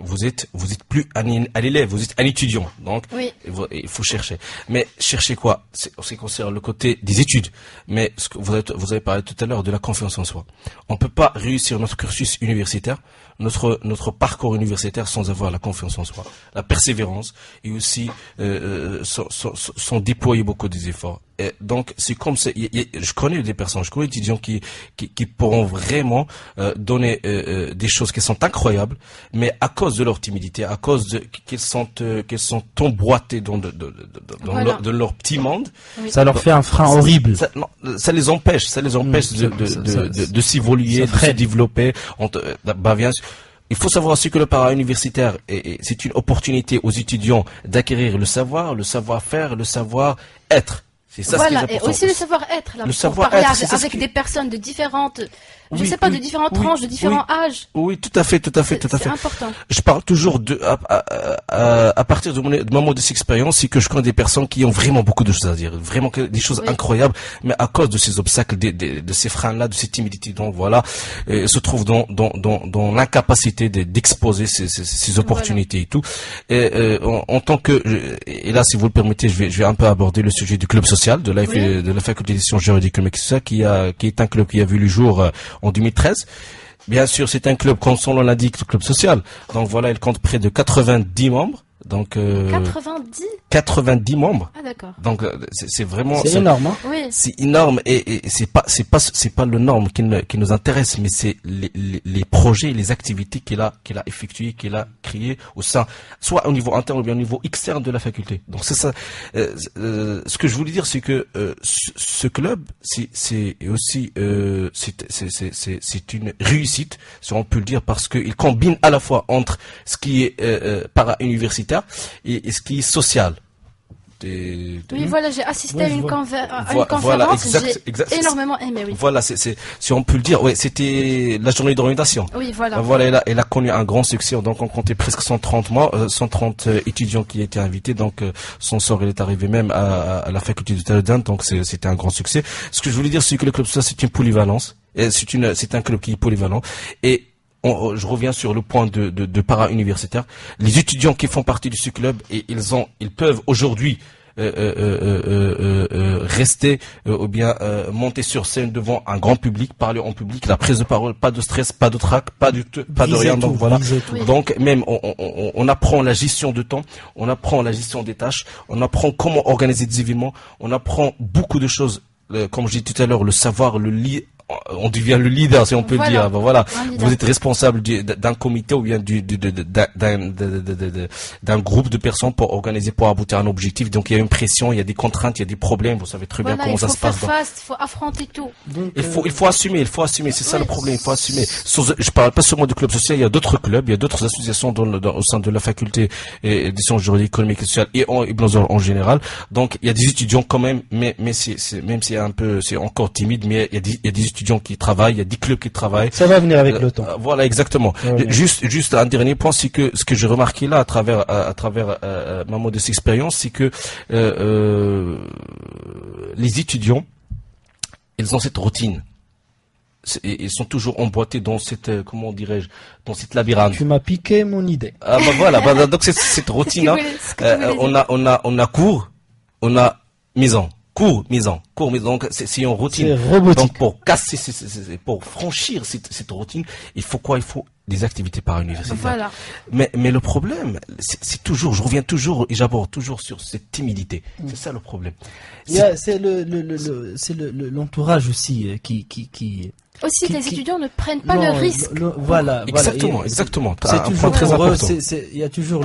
vous êtes plus un élève, vous êtes un étudiant, donc Oui. il faut chercher. Mais chercher quoi? C'est concerne le côté des études. Mais ce que vous avez parlé tout à l'heure de la confiance en soi. On peut pas réussir notre cursus universitaire, notre parcours universitaire sans avoir la confiance en soi, la persévérance et aussi sans déployer beaucoup des efforts. Et donc c'est comme ça. Je connais des personnes, je connais des étudiants qui pourront vraiment donner des choses qui sont incroyables, mais à cause de leur timidité, à cause de qu'ils sont emboîtés dans Voilà. dans leur petit monde, Ça leur fait un frein horrible. ça les empêche de s'évoluer, de se freine. développer. Bien sûr. Il faut savoir aussi que le para-universitaire, c'est une opportunité aux étudiants d'acquérir le savoir-faire, le savoir-être. C'est ça ce qui est Voilà, et important. aussi le savoir-être, là, Le pour savoir-être, parler c'est ça ce avec qui- des personnes de différentes, je Oui, sais pas, oui, de différentes oui, tranches, de différents âges. Oui, tout à fait. C'est important. Je parle toujours à partir de mon modeste expérience, c'est que je connais des personnes qui ont vraiment beaucoup de choses à dire, vraiment des choses Oui. incroyables, mais à cause de ces obstacles, de ces freins-là, de ces timidités, donc voilà, se trouvent dans l'incapacité d'exposer ces opportunités et tout. Et en tant que, et là, si vous le permettez, je vais un peu aborder le sujet du club social de la faculté des sciences juridiques économiques et sociales, qui est un club qui a vu le jour en 2013. Bien sûr, c'est un club, comme son nom l'indique, le club social. Donc voilà, il compte près de 90 membres. Donc 90? 90 membres. Ah, d'accord. Donc c'est vraiment C'est énorme, hein. Oui. c'est énorme et c'est pas le norme qui nous intéresse, mais c'est les projets, les activités qu'il a effectuées, qu'il a créées au sein, soit au niveau interne ou bien au niveau externe de la faculté. Donc c'est ça. Ce que je voulais dire, c'est que ce club, c'est aussi c'est une réussite, si on peut le dire, parce qu'il combine à la fois entre ce qui est para-universitaire et ce qui est social. Oui, voilà, j'ai assisté Oui, à je une vois. conférence, Voilà, exact. j'ai énormément aimé, oui. Voilà, si on peut le dire, ouais, c'était la journée d'orientation. Oui, voilà. Voilà, elle a connu un grand succès. Donc, on comptait presque 130 étudiants qui étaient invités. Donc, son sort, il est arrivé même à la faculté de Taledin. Donc, c'était un grand succès. Ce que je voulais dire, c'est que le club social, c'est une polyvalence. Et c'est un club qui est polyvalent. Et je reviens sur le point de para-universitaire. Les étudiants qui font partie de ce club, et ils peuvent aujourd'hui rester ou bien monter sur scène devant un grand public, parler en public, la prise de parole, pas de stress, pas de trac, pas de rien. Briser Donc tout, voilà. briser tout. Oui. Donc même on apprend la gestion de temps, on apprend la gestion des tâches, on apprend comment organiser des événements, on apprend beaucoup de choses. Comme je disais tout à l'heure, le savoir, le lire on devient le leader, si on peut le Voilà. dire. Ben voilà, Un leader. vous êtes responsable d'un comité ou bien d'un groupe de personnes pour organiser, pour aboutir à un objectif. Donc il y a une pression, il y a des contraintes, il y a des problèmes. Vous savez très bien Voilà, comment il ça faut se faire passe. face, il faut affronter tout. Donc, Il faut assumer, c'est ça Oui. le problème, il faut assumer. Je parle pas seulement du club social, il y a d'autres clubs, il y a d'autres associations au sein de la faculté des sciences juridiques, économiques et sociales et en général. Donc il y a des étudiants quand même, mais même si c'est encore timide, mais il y a des étudiants qui travaillent, il y a des clubs qui travaillent. ça va venir avec le temps. Voilà, exactement. Ouais. Juste un dernier point, c'est que ce que j'ai remarqué là à travers ma modeste expérience, c'est que les étudiants, ils ont cette routine. Ils sont toujours emboîtés dans cette, comment dirais-je, dans cette labyrinthe. Tu m'as piqué mon idée. Ah bah voilà, bah, donc c'est cette routine. Hein. Ce que tu voulais dire. On a cours, on a maison, cours, maison. Donc c'est une routine. C'est robotique. Donc pour casser, pour franchir cette routine, il faut quoi? Il faut des activités par universitaire. Voilà. Mais le problème, c'est toujours, je reviens toujours et j'aborde toujours sur cette timidité. C'est ça le problème. C'est l'entourage aussi qui Aussi, les qui- étudiants ne prennent pas Non, le risque. voilà. Exactement, Et exactement. C'est T'as un toujours point très pour eux, important. il y a toujours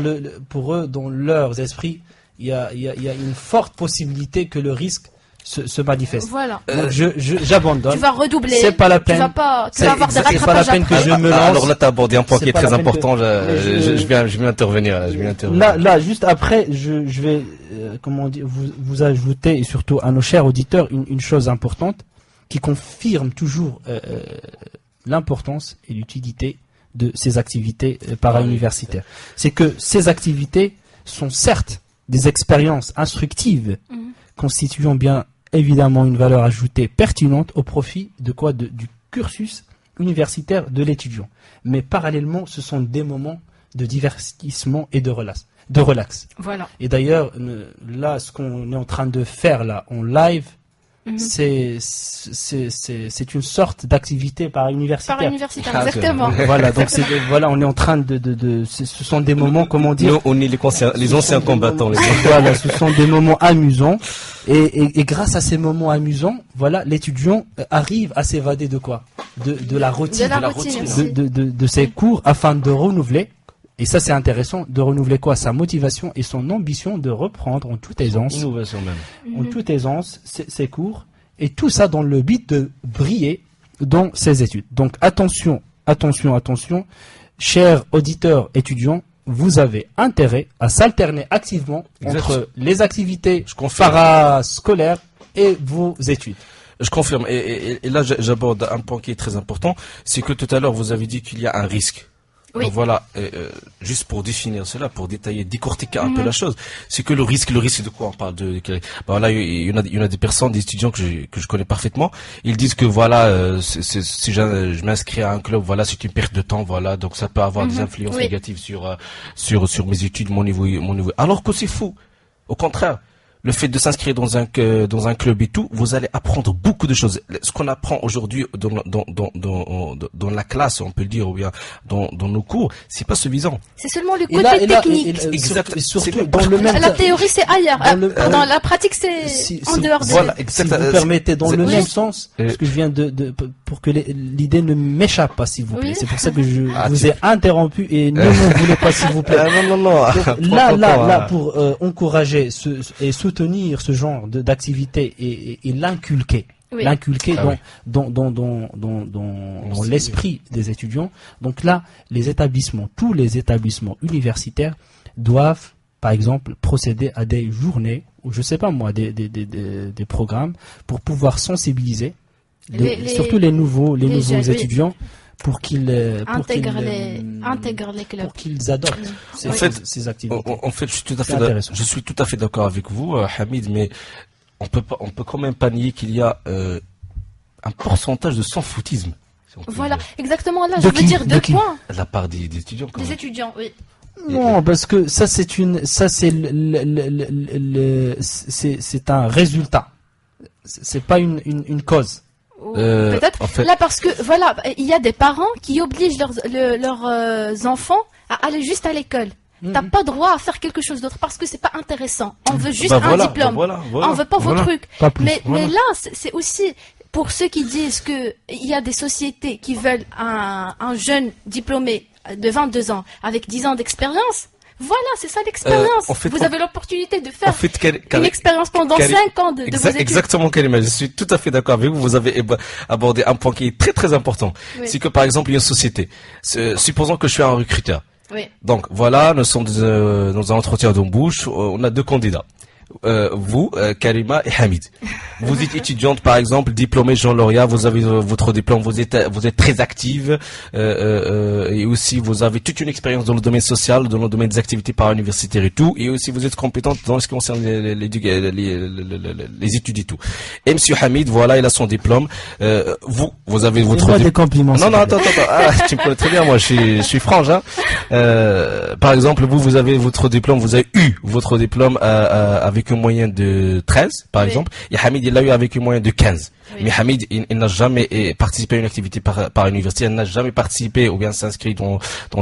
pour eux dans leurs esprits, il y a une forte possibilité que le risque se manifeste. Voilà. Donc j'abandonne. Tu vas redoubler. C'est pas la peine. Tu vas C'est avoir des c'est pas la rattrapages peine que après. je me lance. Alors là, t'as abordé un point C'est qui est pas très la peine important. que- Je vais intervenir. Là, je vais intervenir. Là, juste après, je vais, comment dire, vous ajouter, et surtout à nos chers auditeurs, une chose importante qui confirme toujours l'importance et l'utilité de ces activités para-universitaires. C'est que ces activités sont certes des expériences instructives constituant bien évidemment une valeur ajoutée pertinente au profit de quoi du cursus universitaire de l'étudiant. Mais parallèlement, ce sont des moments de divertissement et de relax. Voilà. Et d'ailleurs, là, ce qu'on est en train de faire là en live, c'est une sorte d'activité para-universitaire. Par universitaire, Ah, exactement. Voilà, donc voilà, on est en train ce sont des moments, comment dire, Nous, on est les anciens combattants. Les voilà, ce sont des moments amusants et grâce à ces moments amusants, voilà, l'étudiant arrive à s'évader de quoi? De la routine, De la routine, de ses cours afin de renouveler. Et ça, c'est intéressant, de renouveler quoi? Sa motivation et son ambition de reprendre en toute aisance, Innovation même. en toute aisance, ses cours, et tout ça dans le but de briller dans ses études. Donc attention, chers auditeurs étudiants, vous avez intérêt à s'alterner activement entre les activités Je confirme. parascolaires et vos études. Je confirme. Et là, j'aborde un point qui est très important. C'est que tout à l'heure, vous avez dit qu'il y a un risque. Oui. Donc voilà, juste pour définir cela, pour détailler, décortiquer un peu la chose, c'est que le risque de quoi on parle là, il y en a des personnes, des étudiants que je connais parfaitement. Ils disent que voilà, si je m'inscris à un club, voilà, c'est une perte de temps, voilà, donc ça peut avoir des influences Oui. négatives sur mes études, mon niveau. Alors que c'est fou. Au contraire. Le fait de s'inscrire dans un club et tout, vous allez apprendre beaucoup de choses. Ce qu'on apprend aujourd'hui dans la classe, on peut le dire, ou bien dans nos cours, c'est pas suffisant. C'est seulement le Et côté là, technique. Exact. surtout C'est dans le même La théorie, c'est ailleurs. Dans le- Dans la pratique, c'est Si- en si- dehors de... Voilà, Si exact. vous permettez, dans le Oui. même sens, ce que je viens pour que l'idée ne m'échappe pas, s'il vous plaît. Oui. C'est pour ça que je Ah, vous tu- ai interrompu et ne m'en voulez pas, s'il vous plaît. non. Là, pour encourager et soutenir ce genre d'activité et l'inculquer. Oui. L'inculquer Ah dans l'esprit des étudiants. Donc là, tous les établissements universitaires doivent, par exemple, procéder à des journées, ou je sais pas moi, des programmes pour pouvoir sensibiliser, surtout les nouveaux les jeunes, oui. étudiants, pour qu'ils Intègre les clubs. pour qu'ils adoptent En fait, ces activités. En fait, C'est intéressant. je suis tout à fait d'accord avec vous, Hamid, mais on peut quand même pas nier qu'il y a un pourcentage de sans-foutisme. Si on peut Voilà, dire, exactement là, De je veux qui dire De deux qui points. de la part des étudiants. Quand Des même. étudiants, oui. Non, parce que ça c'est c'est un résultat. C'est pas une cause. Peut-être. en fait- Là, parce que, voilà, il y a des parents qui obligent leurs enfants à aller juste à l'école. T'as pas droit à faire quelque chose d'autre parce que c'est pas intéressant. On veut juste Bah un voilà, diplôme. bah voilà. On veut pas vos Voilà. trucs. Pas plus. Mais là, c'est aussi, pour ceux qui disent que il y a des sociétés qui veulent un jeune diplômé de 22 ans avec 10 ans d'expérience, voilà, c'est ça l'expérience. En fait, vous avez l'opportunité de faire En fait, une expérience pendant 5 ans de vos études. Exactement, Karima. Je suis tout à fait d'accord avec vous. Vous avez abordé un point qui est très très important. Oui. C'est que par exemple, il y a une société. Supposons que je suis un recruteur. Oui. Donc voilà, nous sommes dans un entretien d'embauche. On a deux candidats. Vous, Karima et Hamid. Vous êtes étudiante, par exemple, diplômée Jean Lauria, vous avez votre diplôme, vous êtes très active, et aussi vous avez toute une expérience dans le domaine social, dans le domaine des activités parauniversitaires et tout, et aussi vous êtes compétente dans ce qui concerne les études et tout. Et Monsieur Hamid, voilà, il a son diplôme. Vous avez votre Fais-moi des compliments. non, attends. Ah, tu me connais très bien, moi, je suis franc, hein. Par exemple, vous avez votre diplôme, vous avez eu votre diplôme avec une moyenne de 13, par exemple. Et Hamid, il l'a eu avec une moyenne de 15. Oui. Mais Hamid, il n'a jamais participé à une activité par université, il n'a jamais participé ou bien s'inscrit dans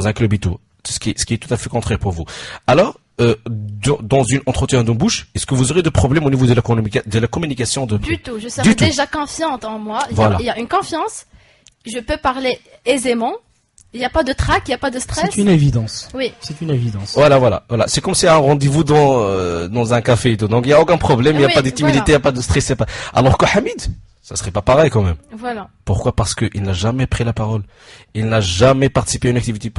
un club et tout. Ce qui est tout à fait contraire pour vous. Alors, dans une entretien d'embauche, est-ce que vous aurez de problèmes au niveau de la communication Du tout, je serai déjà confiante en moi. Voilà. Il y a une confiance, je peux parler aisément. Il n'y a pas de trac, il n'y a pas de stress. C'est une évidence. Oui. C'est une évidence. Voilà. C'est comme si un rendez-vous dans un café et tout. Donc il n'y a aucun problème, il n'y a Oui, pas de timidité, il n'y a pas de stress. Il y a pas... Alors que Hamid, ça serait pas pareil quand même. Voilà. Pourquoi? Parce qu'il n'a jamais pris la parole. Il n'a jamais participé à une activité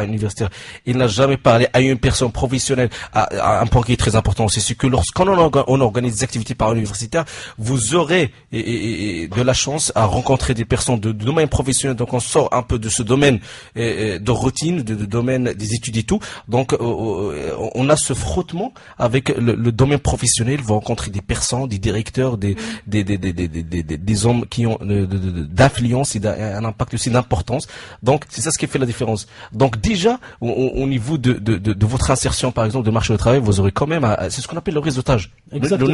universitaire. Il n'a jamais parlé à une personne professionnelle. À un point qui est très important aussi, c'est que lorsqu'on organise des activités universitaires, vous aurez de la chance à rencontrer des personnes de domaine professionnel. Donc on sort un peu de ce domaine de routine, de domaine des études et tout. Donc on a ce frottement avec le domaine professionnel. Vous rencontrez des personnes, des directeurs, des hommes qui ont d'influence et un impact aussi d'importance. Donc c'est ça ce qui fait la différence. Donc déjà au niveau de votre insertion par exemple de marché du travail, vous aurez quand même c'est ce qu'on appelle le réseautage. Exactement, Le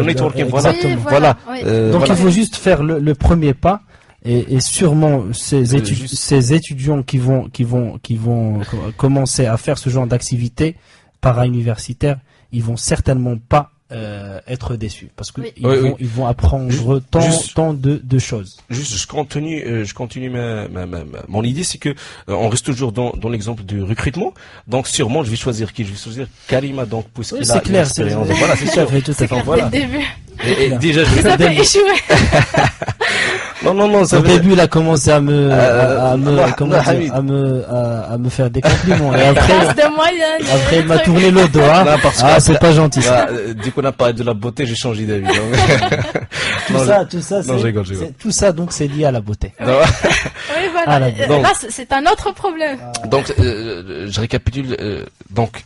networking, voilà. exactement. Oui, Voilà. oui. Donc Voilà. il faut juste faire le premier pas et sûrement ces étudiants qui vont commencer à faire ce genre d'activité para-universitaire, ils vont certainement pas être déçus parce que Oui. ils vont apprendre tant de choses. Juste, je continue mon idée, c'est que on reste toujours dans l'exemple du recrutement. Donc sûrement, je vais choisir qui? Je vais choisir Karima. Donc puisqu'il Oui, a c'est une clair, expérience. c'est- Voilà, c'est sûr. tout à fait. Donc, voilà. Dès le début. Et déjà, je Vous vais... avez échoué. Non, ça Au veut dire... début, il a commencé à me faire des compliments. Et après, Classe de moyenne. après il m'a tourné le dos. Hein. Non, parce que Ah, c'est pas gentil. Ça. Dès qu'on a parlé de la beauté, j'ai changé d'avis. Donc... Tout ça, non, je rigole. tout ça, donc, c'est lié à la beauté. Non. Oui, voilà. Ah, là, donc- Là, c'est un autre problème. Donc, je récapitule. Donc,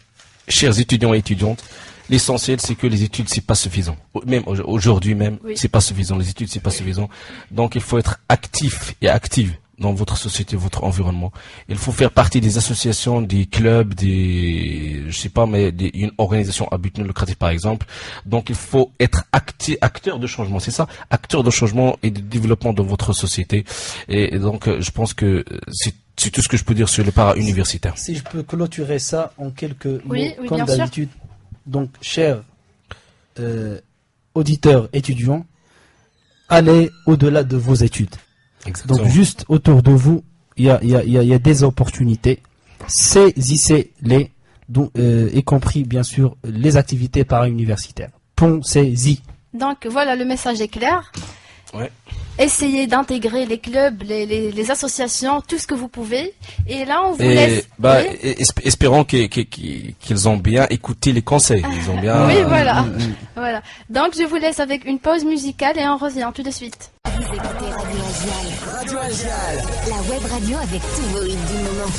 chers étudiants et étudiantes, l'essentiel, c'est que les études, c'est pas suffisant. Même aujourd'hui même, Oui. c'est pas suffisant. Les études, c'est pas suffisant. Donc, il faut être actif et active dans votre société, votre environnement. Il faut faire partie des associations, des clubs, je sais pas, mais une organisation à but non lucratif, par exemple. Donc, il faut être acteur de changement. C'est ça, acteur de changement et de développement de votre société. Et donc, je pense que c'est tout ce que je peux dire sur le para-universitaire. Si je peux clôturer ça en quelques mots, Oui, comme bien sûr. d'habitude. Donc, chers auditeurs, étudiants, allez au-delà de vos études. Exactement. Donc, juste autour de vous, il y a des opportunités. Saisissez-les, y compris, bien sûr, les activités para-universitaires. Pensez-y. Donc voilà, le message est clair. Ouais. Essayez d'intégrer les clubs, les associations, tout ce que vous pouvez. Et là, on vous laisse. Oui. Espérons qu'ils ont bien écouté les conseils. Ils ont bien. Oui, voilà. Voilà. Donc, je vous laisse avec une pause musicale et on revient tout de suite. Vous écoutez Radio Agial, Radio Agial. la web radio avec tous vos hits du moment.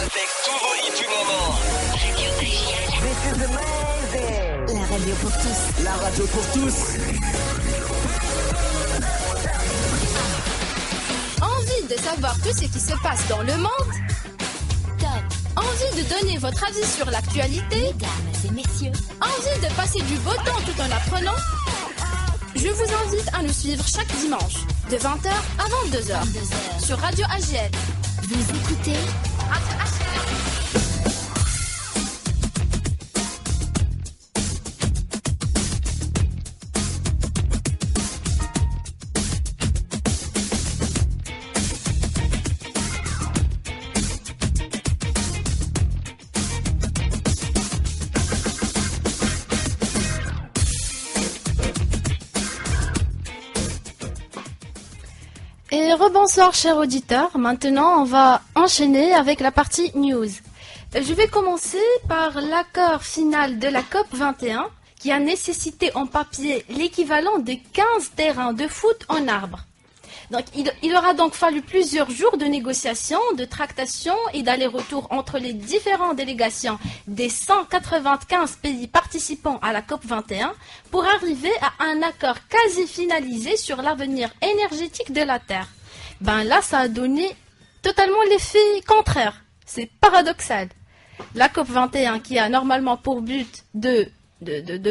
Avec tous vos hits du moment. Radio Agial, This is amazing. la radio pour tous. La radio pour tous. Envie de savoir tout ce qui se passe dans le monde? Top, Envie de donner votre avis sur l'actualité? mesdames et messieurs, Envie de passer du beau temps tout en apprenant? Je vous invite à nous suivre chaque dimanche, de 20h à 22h, 22h. sur Radio AGL. Vous écoutez rebonsoir chers auditeurs. Maintenant, on va enchaîner avec la partie news. Je vais commencer par l'accord final de la COP 21 qui a nécessité en papier l'équivalent de 15 terrains de foot en arbre. Donc, il aura donc fallu plusieurs jours de négociations, de tractations et d'aller-retour entre les différentes délégations des 195 pays participants à la COP 21 pour arriver à un accord quasi finalisé sur l'avenir énergétique de la Terre. Ben là, ça a donné totalement l'effet contraire. C'est paradoxal. La COP 21 qui a normalement pour but de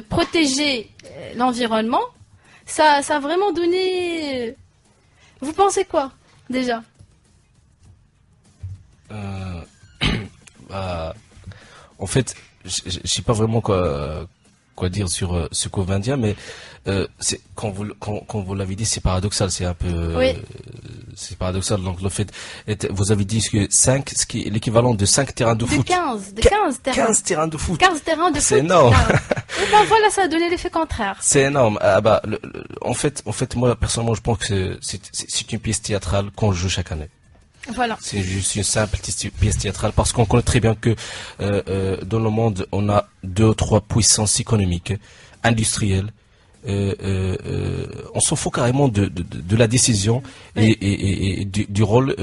protéger l'environnement, ça a vraiment donné... Vous pensez quoi, déjà? En fait, je sais pas vraiment quoi dire sur ce COP 21, mais quand vous l'avez dit, c'est paradoxal, c'est un peu... Oui. C'est paradoxal. Donc le fait, vous avez dit que 5, ce qui est l'équivalent de 5 terrains de foot. 15 terrains. 15 terrains de foot. 15 terrains de foot. C'est énorme. Et ben voilà, ça a donné l'effet contraire. C'est énorme. En fait, moi personnellement, je pense que c'est une pièce théâtrale qu'on joue chaque année. Voilà. C'est juste une simple pièce théâtrale parce qu'on connaît très bien que dans le monde, on a 2 ou 3 puissances économiques, industrielles. On s'en fout carrément de la décision et du rôle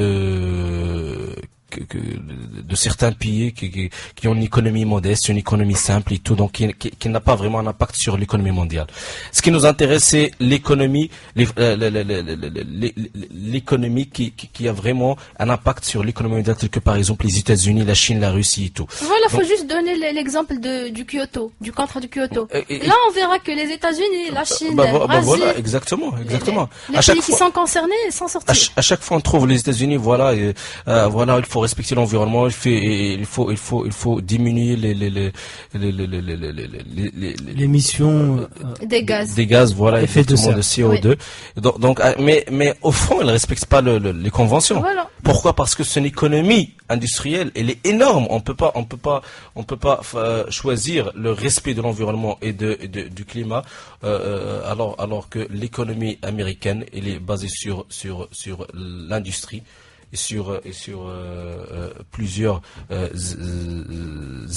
de certains pays qui ont une économie modeste, une économie simple et tout, donc qui n'a pas vraiment un impact sur l'économie mondiale. Ce qui nous intéresse, c'est l'économie, l'économie qui a vraiment un impact sur l'économie mondiale, telle que par exemple les États-Unis, la Chine, la Russie et tout. Voilà, faut juste donner l'exemple du Kyoto, du contrat du Kyoto. Là, on verra que les États-Unis, la Chine, le Brésil, voilà, exactement. Les pays qui sont concernés s'en sortent. À chaque fois, on trouve les États-Unis, voilà, il faut respecter l'environnement, il faut diminuer l'émission des gaz. Des gaz, voilà, effet de CO2. Oui. Donc, mais au fond, ils ne respectent pas les conventions. Voilà. Pourquoi? Parce que son économie industrielle, elle est énorme. On peut pas choisir le respect de l'environnement et du climat, alors que l'économie américaine, elle est basée sur l'industrie et sur plusieurs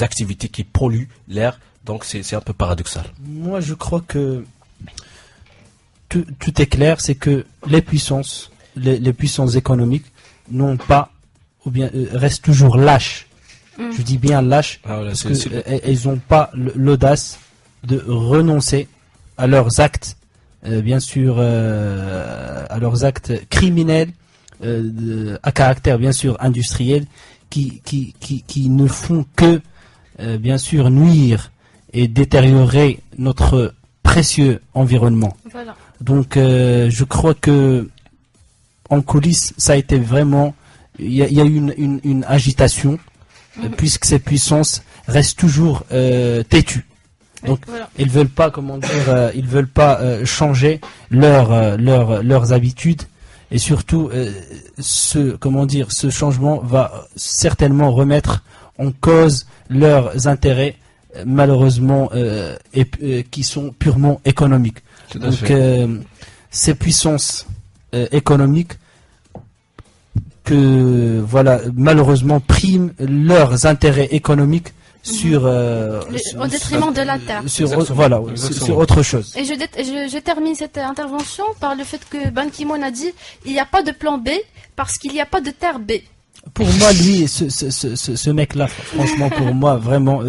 activités qui polluent l'air. Donc c'est un peu paradoxal. Moi, je crois que tout est clair, c'est que les puissances économiques n'ont pas, ou bien restent toujours lâches. Je dis bien lâches, parce qu'elles n'ont pas l'audace de renoncer à leurs actes, bien sûr, à leurs actes criminels, à caractère bien sûr industriel, qui ne font que bien sûr nuire et détériorer notre précieux environnement. Voilà. Donc je crois que en coulisses, ça a été vraiment, il y a eu une agitation, puisque ces puissances restent toujours têtues. Donc voilà. ils veulent pas, ils veulent pas changer leurs habitudes. Et surtout, ce changement va certainement remettre en cause leurs intérêts, malheureusement, qui sont purement économiques. Donc, ces puissances économiques malheureusement priment leurs intérêts économiques au détriment de la Terre. Sur autre chose. Et je termine cette intervention par le fait que Ban Ki-moon a dit il n'y a pas de plan B parce qu'il n'y a pas de terre B. Pour moi, lui, ce mec-là, franchement, pour moi, vraiment,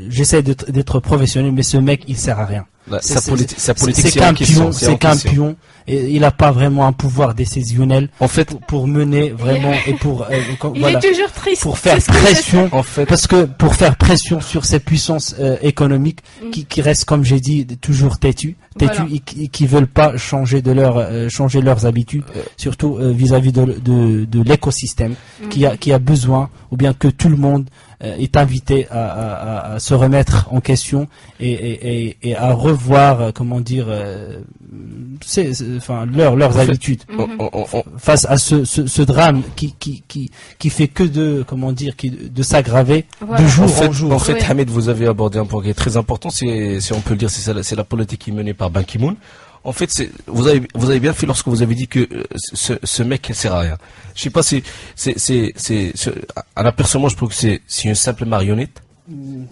j'essaie d'être professionnel, mais ce mec, il sert à rien. Sa politique, c'est qu'un pion. Et il n'a pas vraiment un pouvoir décisionnel en fait pour mener vraiment et pour il est toujours triste pour faire pression en fait, parce que pour faire pression sur ces puissances économiques qui restent, comme j'ai dit, toujours têtues voilà. et qui veulent pas changer leurs habitudes, surtout vis-à-vis de l'écosystème qui a besoin, ou bien que tout le monde est invité à se remettre en question et à revoir leurs habitudes face à ce drame qui fait que de s'aggraver de jour en jour. En fait, Hamid, vous avez abordé un point qui est très important, si on peut le dire, c'est la politique qui est menée par Ban Ki-moon. En fait, vous avez bien fait lorsque vous avez dit que ce mec, il sert à rien. Je sais pas si, à la personne, moi, je trouve que c'est une simple marionnette.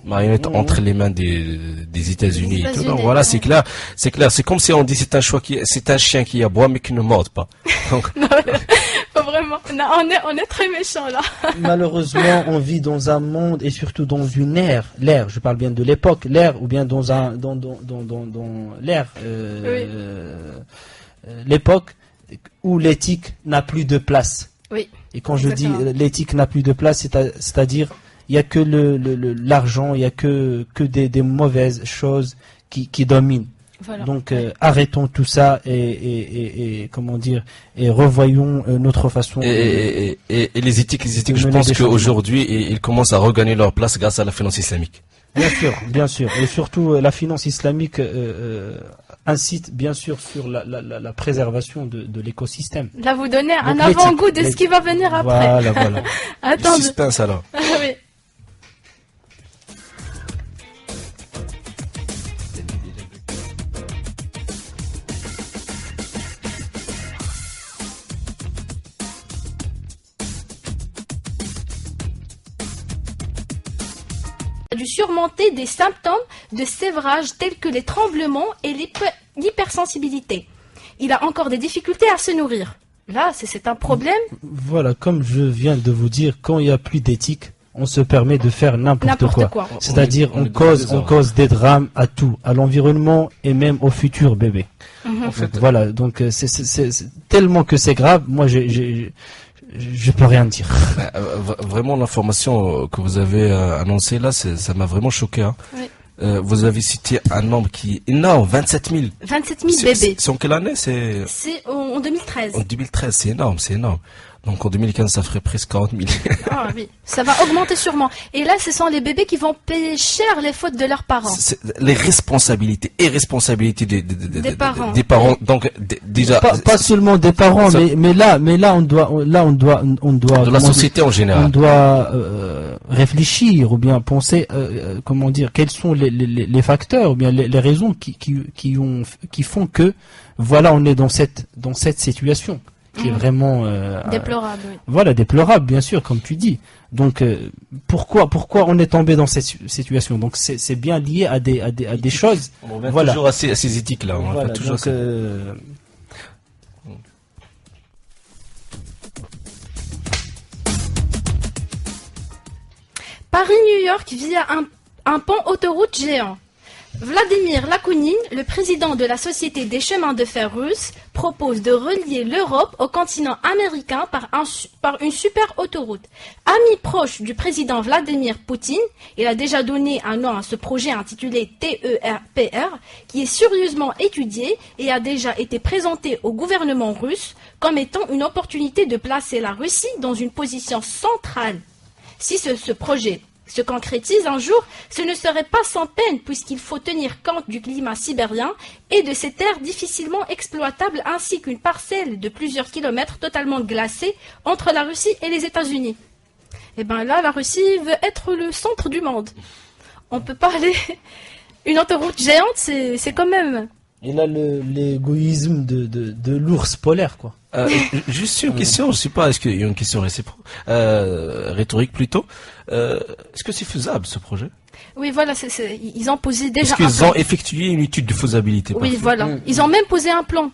Marionnette entre les mains des États-Unis et tout. Donc voilà, c'est clair. C'est comme si on dit c'est un chien qui aboie mais qui ne morde pas. Donc, Non, pas vraiment. Non, on est très méchants là. Malheureusement, on vit dans un monde et surtout dans une l'ère, je parle bien de l'époque, l'ère ou bien dans l'ère, l'époque où l'éthique n'a plus de place. Oui. Et quand je dis Exactement. l'éthique n'a plus de place, c'est-à-dire il y a que l'argent, il y a que des mauvaises choses qui dominent. Voilà. Donc arrêtons tout ça et comment dire et revoyons notre façon. et les éthiques, de je mener pense des qu'aujourd'hui, ils commencent à regagner leur place grâce à la finance islamique. Bien sûr, et surtout la finance islamique incite bien sûr sur la préservation de l'écosystème. Là, vous donnez un Donc, avant-goût de l'éthique, ce qui va venir après. Voilà. Attendez. Suspense alors. Oui. A dû surmonter des symptômes de sévrage tels que les tremblements et l'hypersensibilité. Il a encore des difficultés à se nourrir. Là, c'est un problème. Voilà, comme je viens de vous dire, quand il n'y a plus d'éthique, on se permet de faire n'importe quoi. C'est-à-dire On est on dans le cause désordre. des drames à tout, à l'environnement et même aux futurs bébés. En fait, Donc, voilà, donc c'est tellement que c'est grave, moi je peux rien dire. vraiment, l'information que vous avez annoncée là, ça m'a vraiment choqué. Hein. Oui. Vous avez cité un nombre qui est énorme, 27 000. 27 000 bébés. C'est en quelle année? C'est C'est en 2013. en 2013, c'est énorme, c'est énorme. Donc en 2015, ça ferait presque 40 000. Ah oui, ça va augmenter sûrement. Et là, ce sont les bébés qui vont payer cher les fautes de leurs parents. Les responsabilités et responsabilités Des parents. Des parents. Donc déjà Pas seulement des parents, ça- mais là on doit de la comment société en on général. doit réfléchir ou bien penser comment dire quels sont les facteurs ou bien les raisons qui font que voilà on est dans cette situation qui est vraiment Déplorable, oui. voilà déplorable bien sûr comme tu dis. Donc pourquoi on est tombé dans cette situation? Donc c'est bien lié à des choses. On revient Voilà. toujours à ces éthiques là. On Voilà, revient toujours à donc, ces- Paris-New York via un pont autoroute géant. Vladimir Lakounine, le président de la Société des chemins de fer russe, propose de relier l'Europe au continent américain par une super autoroute. Ami proche du président Vladimir Poutine, il a déjà donné un nom à ce projet intitulé TERPR, qui est sérieusement étudié et a déjà été présenté au gouvernement russe comme étant une opportunité de placer la Russie dans une position centrale. Si ce projet se concrétise un jour, ce ne serait pas sans peine puisqu'il faut tenir compte du climat sibérien et de ces terres difficilement exploitables ainsi qu'une parcelle de plusieurs kilomètres totalement glacée entre la Russie et les États-Unis. Et bien là, la Russie veut être le centre du monde. On peut pas aller... Une autoroute géante, c'est quand même... il a l'égoïsme de l'ours polaire quoi. Juste une question, je sais pas, est-ce qu'il y a une question rhétorique plutôt. Est-ce que c'est faisable ce projet? Oui, voilà, ils ont posé déjà Est-ce qu'ils ont effectué une étude de faisabilité? Oui, parfois voilà. Ils ont même posé un plan.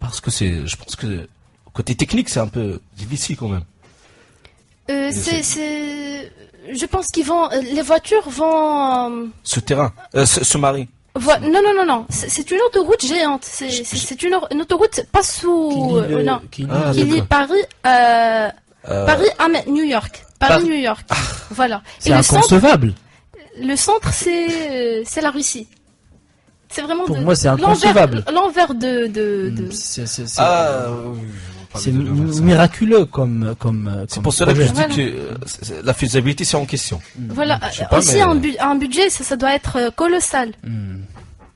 Parce que je pense que côté technique, c'est un peu difficile quand même. Je pense qu'ils vont... Les voitures vont... Ce terrain, ce mari. Non. C'est une autoroute géante. C'est une autoroute pas sous... non. Qui lie Ah, Qui lie Paris, Paris à New York. Paris-New York. Voilà. c'est Et inconcevable. le centre, c'est la Russie. C'est vraiment Pour moi, c'est inconcevable. L'envers de... C'est miraculeux comme C'est pour cela que je Voilà. dis que la faisabilité c'est en question. Voilà. Je sais pas, Aussi, mais- un budget, ça doit être colossal.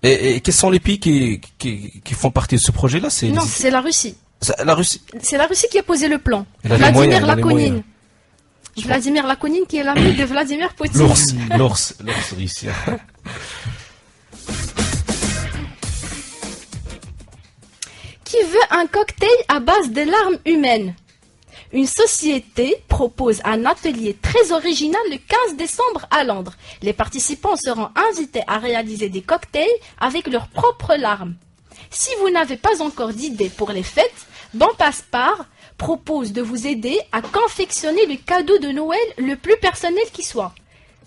Et quels sont les pays qui font partie de ce projet-là? Non, c'est la Russie. La Russie. C'est la Russie qui a posé le plan. Elle a les moyens, elle a les moyens. Vladimir Lakounine qui est l'ami de Vladimir Poutine. L'ours russien. veut un cocktail à base de larmes humaines. Une société propose un atelier très original le 15 décembre à Londres. Les participants seront invités à réaliser des cocktails avec leurs propres larmes. Si vous n'avez pas encore d'idée pour les fêtes, Bon Passe-Part propose de vous aider à confectionner le cadeau de Noël le plus personnel qui soit.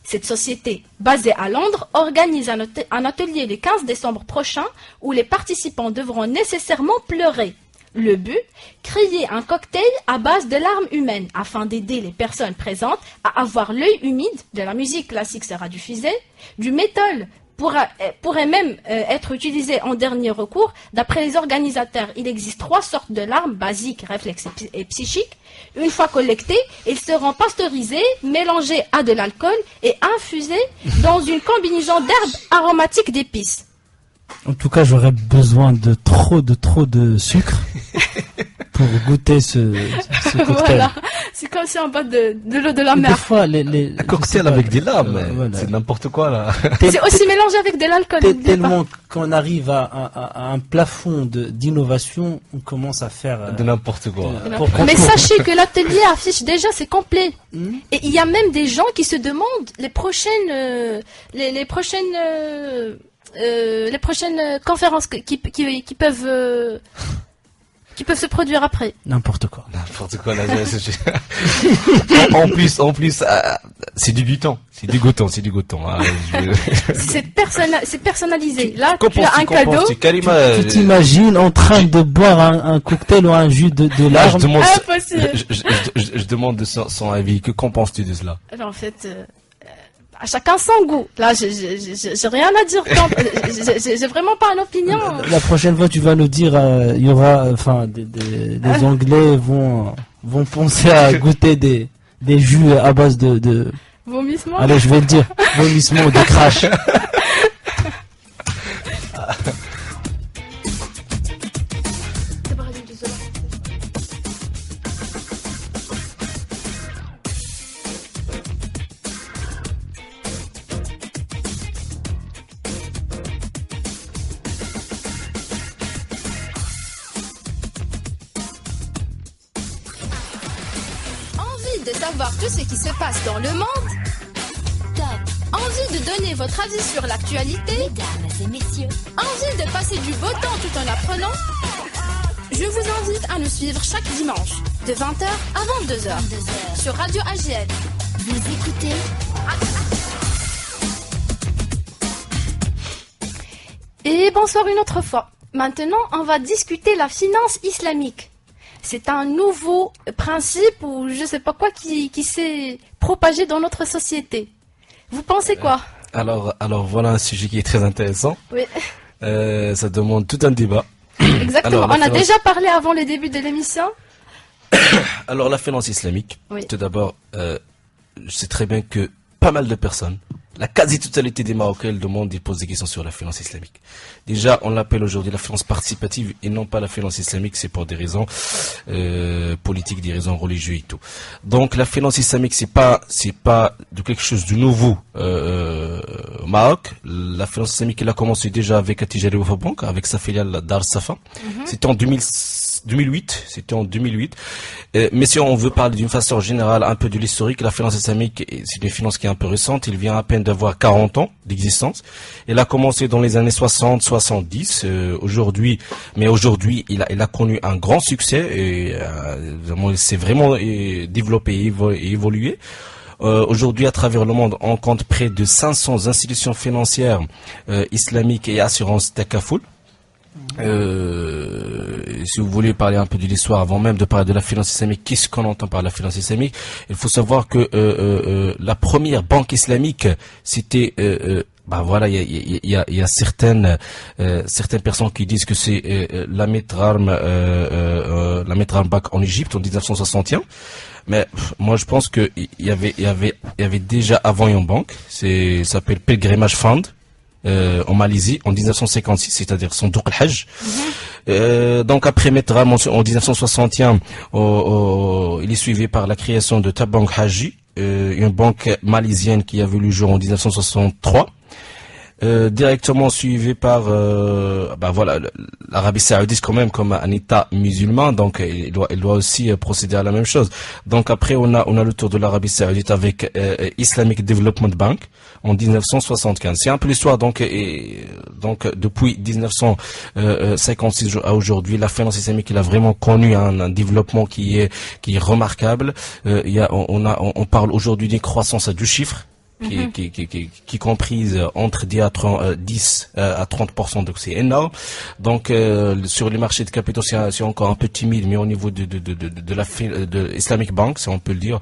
Cette société, basée à Londres, organise un atelier le 15 décembre prochain où les participants devront nécessairement pleurer. Le but, créer un cocktail à base de larmes humaines afin d'aider les personnes présentes à avoir l'œil humide. De la musique classique sera diffusée, du métal pourrait même être utilisé en dernier recours. D'après les organisateurs, il existe 3 sortes de larmes, basiques, réflexes et psychiques. Une fois collectées, ils seront pasteurisés, mélangés à de l'alcool et infusés dans une combinaison d'herbes aromatiques d'épices. En tout cas, j'aurais besoin de trop de sucre pour goûter ce cocktail. Voilà, c'est comme si on boit de l'eau de la Des mer. fois, Un cocktail avec des larmes, voilà. c'est n'importe quoi là. C'est aussi mélangé avec de l'alcool. n'oubliez pas. Tellement qu'on arrive à un plafond d'innovation, on commence à faire De n'importe quoi. Mais sachez que l'atelier affiche déjà, c'est complet. Et il y a même des gens qui se demandent les prochaines conférences qui peuvent se produire après. n'importe quoi. N'importe quoi là. En plus, c'est dégoûtant. C'est dégoûtant. Hein, C'est personnalisé. Là, Qu'en tu as un penses-tu, qu'en cadeau. penses-tu, Karima, Tu t'imagines en train de boire un cocktail ou un jus de là, larmes. Impossible. je demande de son avis. Qu'en penses-tu de cela? Alors, en fait, à chacun son goût. Là, j'ai rien à dire. J'ai vraiment pas une opinion. La prochaine fois, tu vas nous dire, il y aura, enfin, des Anglais vont penser à goûter des jus à base de Vomissement. allez, je vais le dire, vomissement ou de crash. Envie de savoir tout ce qui se passe dans le monde? Top. Envie de donner votre avis sur l'actualité? Mesdames et messieurs. Envie de passer du beau temps tout en apprenant? Je vous invite à nous suivre chaque dimanche, de 20h à 22h, 22h. sur Radio AGL. Vous écoutez Et bonsoir une autre fois. Maintenant, on va discuter la finance islamique. C'est un nouveau principe ou je sais pas quoi qui s'est propagé dans notre société. Vous pensez quoi? Alors voilà un sujet qui est très intéressant. Oui, Ça demande tout un débat. exactement. Alors, la On a finance- déjà parlé avant le début de l'émission. Alors la finance islamique, Oui. tout d'abord, je sais très bien que pas mal de personnes, la quasi-totalité des Marocains le demandent et posent des questions sur la finance islamique. Déjà, on l'appelle aujourd'hui la finance participative et non pas la finance islamique, c'est pour des raisons politiques, des raisons religieuses et tout. Donc la finance islamique, c'est pas de quelque chose de nouveau au Maroc. La finance islamique, elle a commencé déjà avec Attijari Wafa Bank, avec sa filiale Dar Safa. C'était en 2008. C'était en 2008. Mais si on veut parler d'une façon générale, un peu de l'historique, la finance islamique, c'est une finance qui est un peu récente. Il vient à peine d'avoir 40 ans d'existence. Elle a commencé dans les années 60, 70. Aujourd'hui, il a connu un grand succès et il s'est vraiment développé et évolué. Aujourd'hui, à travers le monde, on compte près de 500 institutions financières islamiques et assurances Takaful. Si vous voulez parler un peu de l'histoire avant même de parler de la finance islamique, qu'est-ce qu'on entend par la finance islamique? Il faut savoir que la première banque islamique, c'était voilà, il y a certaines personnes qui disent que c'est la Metram Bank en Égypte en 1961. Mais moi je pense que il y avait déjà avant une banque, ça s'appelle Pilgrimage Fund. En Malaisie en 1956, c'est-à-dire son Souk al-Hajj. Donc après Metram en 1961, il est suivi par la création de Tabank Haji, une banque malaisienne qui a vu le jour en 1963. directement suivi par voilà, l'Arabie Saoudite quand même comme un État musulman, donc il doit aussi procéder à la même chose. Donc après on a le tour de l'Arabie Saoudite avec Islamic Development Bank en 1975. C'est un peu l'histoire donc depuis 1956 à aujourd'hui, la finance islamique il a vraiment connu un développement qui est remarquable. On parle aujourd'hui d'une croissance à deux chiffres. Qui comprise entre 10 à 30%, donc c'est énorme. Donc sur les marchés de capitaux c'est encore un peu timide, mais au niveau de Islamic Bank, si on peut le dire,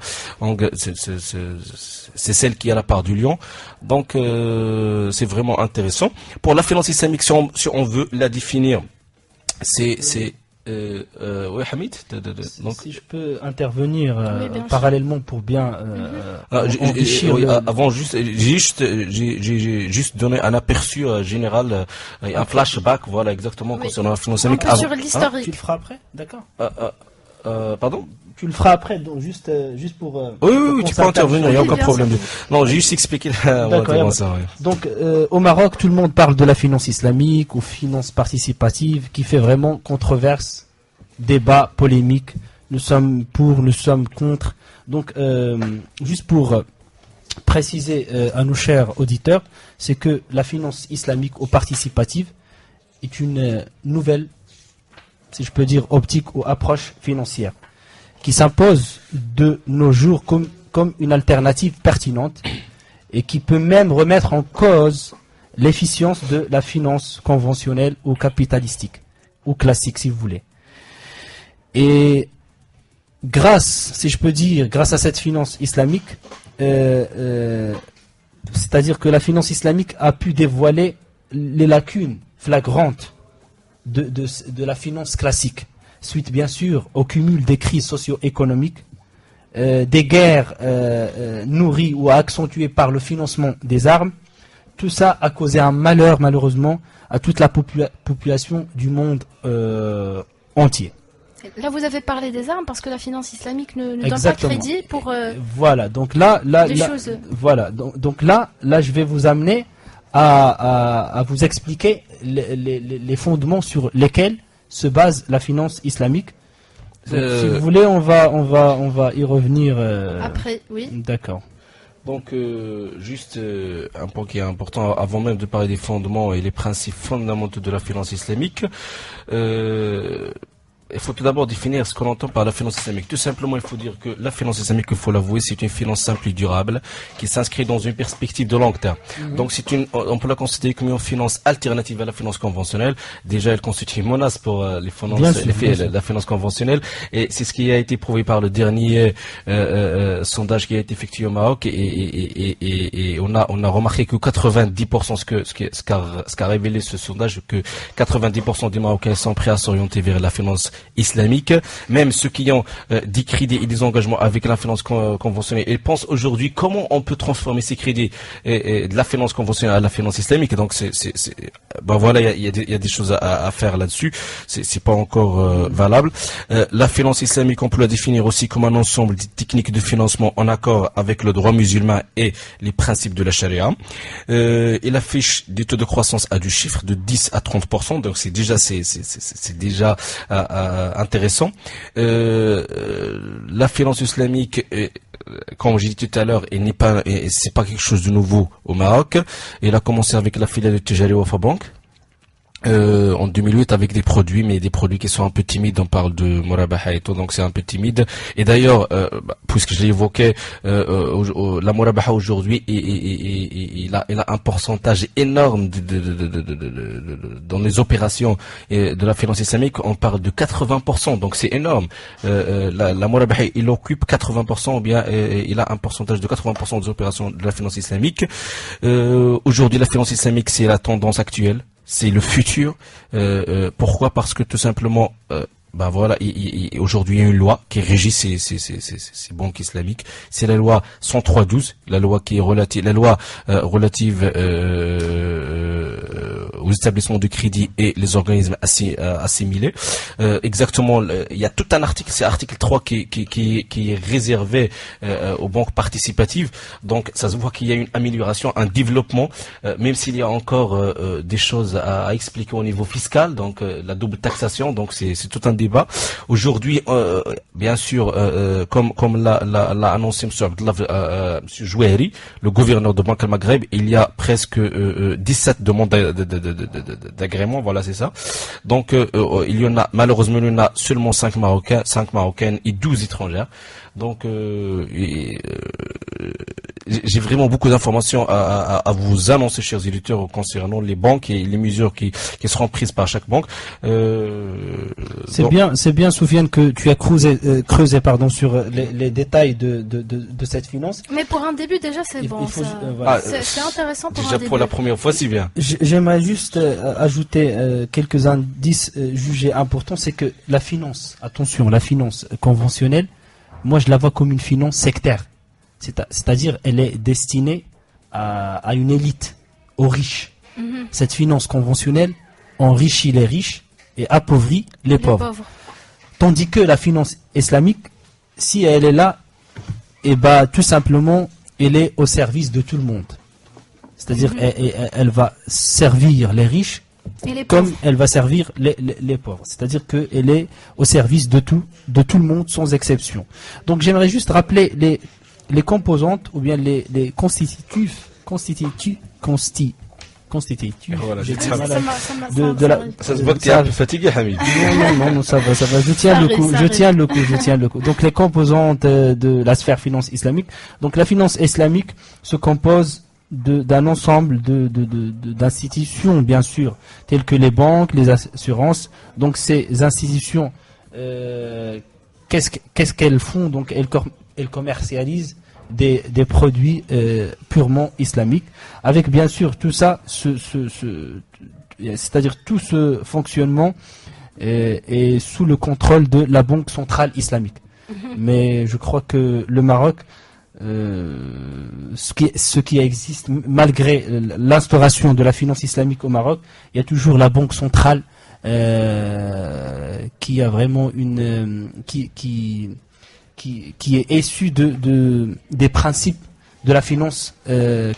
c'est celle qui a la part du lion. Donc c'est vraiment intéressant. Pour la finance islamique, si on veut la définir, oui, Hamid. Donc, si je peux intervenir Oui, parallèlement pour bien enrichir avant j'ai juste donné un aperçu général, un flashback, voilà exactement concernant la finance islamique. Sur l'historique. Tu le feras après, d'accord. Pardon. Tu le feras après, donc juste pour. Oui, tu peux intervenir, il n'y a aucun bien problème. sûr. Non, j'ai juste expliqué la intervention. Donc, au Maroc, tout le monde parle de la finance islamique ou finance participative, qui fait vraiment controverse, débat, polémique. Nous sommes pour, nous sommes contre. Donc, juste pour préciser à nos chers auditeurs, c'est que la finance islamique ou participative est une nouvelle, si je peux dire, optique ou approche financière, qui s'impose de nos jours comme une alternative pertinente et qui peut même remettre en cause l'efficience de la finance conventionnelle ou capitalistique, ou classique si vous voulez. Et grâce, si je peux dire, grâce à cette finance islamique, c'est-à-dire que la finance islamique a pu dévoiler les lacunes flagrantes de la finance classique, suite bien sûr au cumul des crises socio-économiques, des guerres nourries ou accentuées par le financement des armes. Tout ça a causé un malheur malheureusement à toute la population du monde entier. Là, vous avez parlé des armes parce que la finance islamique ne donne pas de Exactement. crédit pour Voilà, donc là, des choses. voilà, donc là, je vais vous amener à vous expliquer les fondements sur lesquels se base la finance islamique. Donc, si vous voulez, on va y revenir. Après, oui. D'accord. Donc, juste un point qui est important, avant même de parler des fondements et les principes fondamentaux de la finance islamique, il faut tout d'abord définir ce qu'on entend par la finance islamique. Tout simplement, il faut dire que la finance islamique, il faut l'avouer, c'est une finance simple et durable qui s'inscrit dans une perspective de long terme. Donc, on peut la considérer comme une finance alternative à la finance conventionnelle. Déjà, elle constitue une menace pour la finance conventionnelle, et c'est ce qui a été prouvé par le dernier sondage qui a été effectué au Maroc, et on a remarqué que 90%, ce qu'a révélé ce sondage, que 90% des Marocains sont prêts à s'orienter vers la finance islamique. Même ceux qui ont des crédits et des engagements avec la finance conventionnelle, ils pensent aujourd'hui comment on peut transformer ces crédits de la finance conventionnelle à la finance islamique. Donc voilà, il y a des choses à faire là-dessus. C'est pas encore valable. La finance islamique, on peut la définir aussi comme un ensemble de techniques de financement en accord avec le droit musulman et les principes de la charia. Il affiche des taux de croissance à deux chiffres de 10 à 30%. Donc c'est déjà intéressant. La finance islamique, comme j'ai dit tout à l'heure, c'est pas quelque chose de nouveau au Maroc. Elle a commencé avec la filiale de Tijari Wafa Bank en 2008 avec des produits qui sont un peu timides. On parle de Murabaha et tout, donc c'est un peu timide. Et d'ailleurs, puisque je l'ai évoqué, la Murabaha aujourd'hui, il a un pourcentage énorme dans les opérations de la finance islamique. On parle de 80%, donc c'est énorme. La Murabaha, il occupe 80%, ou bien il a un pourcentage de 80% des opérations de la finance islamique. Aujourd'hui, la finance islamique, c'est la tendance actuelle. C'est le futur. Pourquoi? Parce que tout simplement, voilà, aujourd'hui il y a une loi qui régit ces banques islamiques. C'est la loi 103/12, la loi qui est relative aux établissements de crédit et les organismes assimilés. Exactement, il y a tout un article, c'est l'article 3 qui est réservé aux banques participatives. Donc ça se voit qu'il y a une amélioration, un développement, même s'il y a encore des choses à expliquer au niveau fiscal, donc la double taxation, donc c'est tout un débat. Aujourd'hui, bien sûr, comme l'a annoncé M. Jouahri, le gouverneur de Banque al-Maghreb, il y a presque 17 demandes d'agrément, voilà, c'est ça. Donc il y en a, malheureusement, il y en a seulement 5 Marocaines et 12 étrangères. Donc j'ai vraiment beaucoup d'informations à vous annoncer, chers éditeurs, concernant les banques et les mesures qui seront prises par chaque banque. C'est bien, Soufiane, que tu as creusé sur les détails de cette finance. Mais pour un début, déjà, c'est bon. Voilà. C'est intéressant pour déjà un début. Pour la première fois, c'est bien. J'aimerais juste ajouter quelques indices jugés importants. C'est que la finance, attention, la finance conventionnelle, moi je la vois comme une finance sectaire. C'est-à-dire, elle est destinée à une élite, aux riches. Cette finance conventionnelle enrichit les riches et appauvrit les pauvres. Tandis que la finance islamique, si elle est là, tout simplement, elle est au service de tout le monde. C'est-à-dire, elle va servir les riches comme elle va servir les pauvres. C'est-à-dire qu'elle est au service de tout le monde, sans exception. Donc, j'aimerais juste rappeler les composantes, ou bien les constitutifs. Voilà, ça se voit que tu es un peu fatigué, Hamid. Non, ça va. Je tiens le coup. Donc les composantes de la sphère finance islamique. Donc la finance islamique se compose d'un ensemble d'institutions, bien sûr, telles que les banques, les assurances. Donc ces institutions, qu'est-ce qu'elles font? Donc elles commercialisent des produits purement islamiques, avec bien sûr tout ça, c'est-à-dire tout ce fonctionnement est sous le contrôle de la Banque centrale islamique. Mais je crois que le Maroc, ce qui existe, malgré l'instauration de la finance islamique au Maroc, il y a toujours la Banque centrale qui a vraiment qui est issu des principes de la finance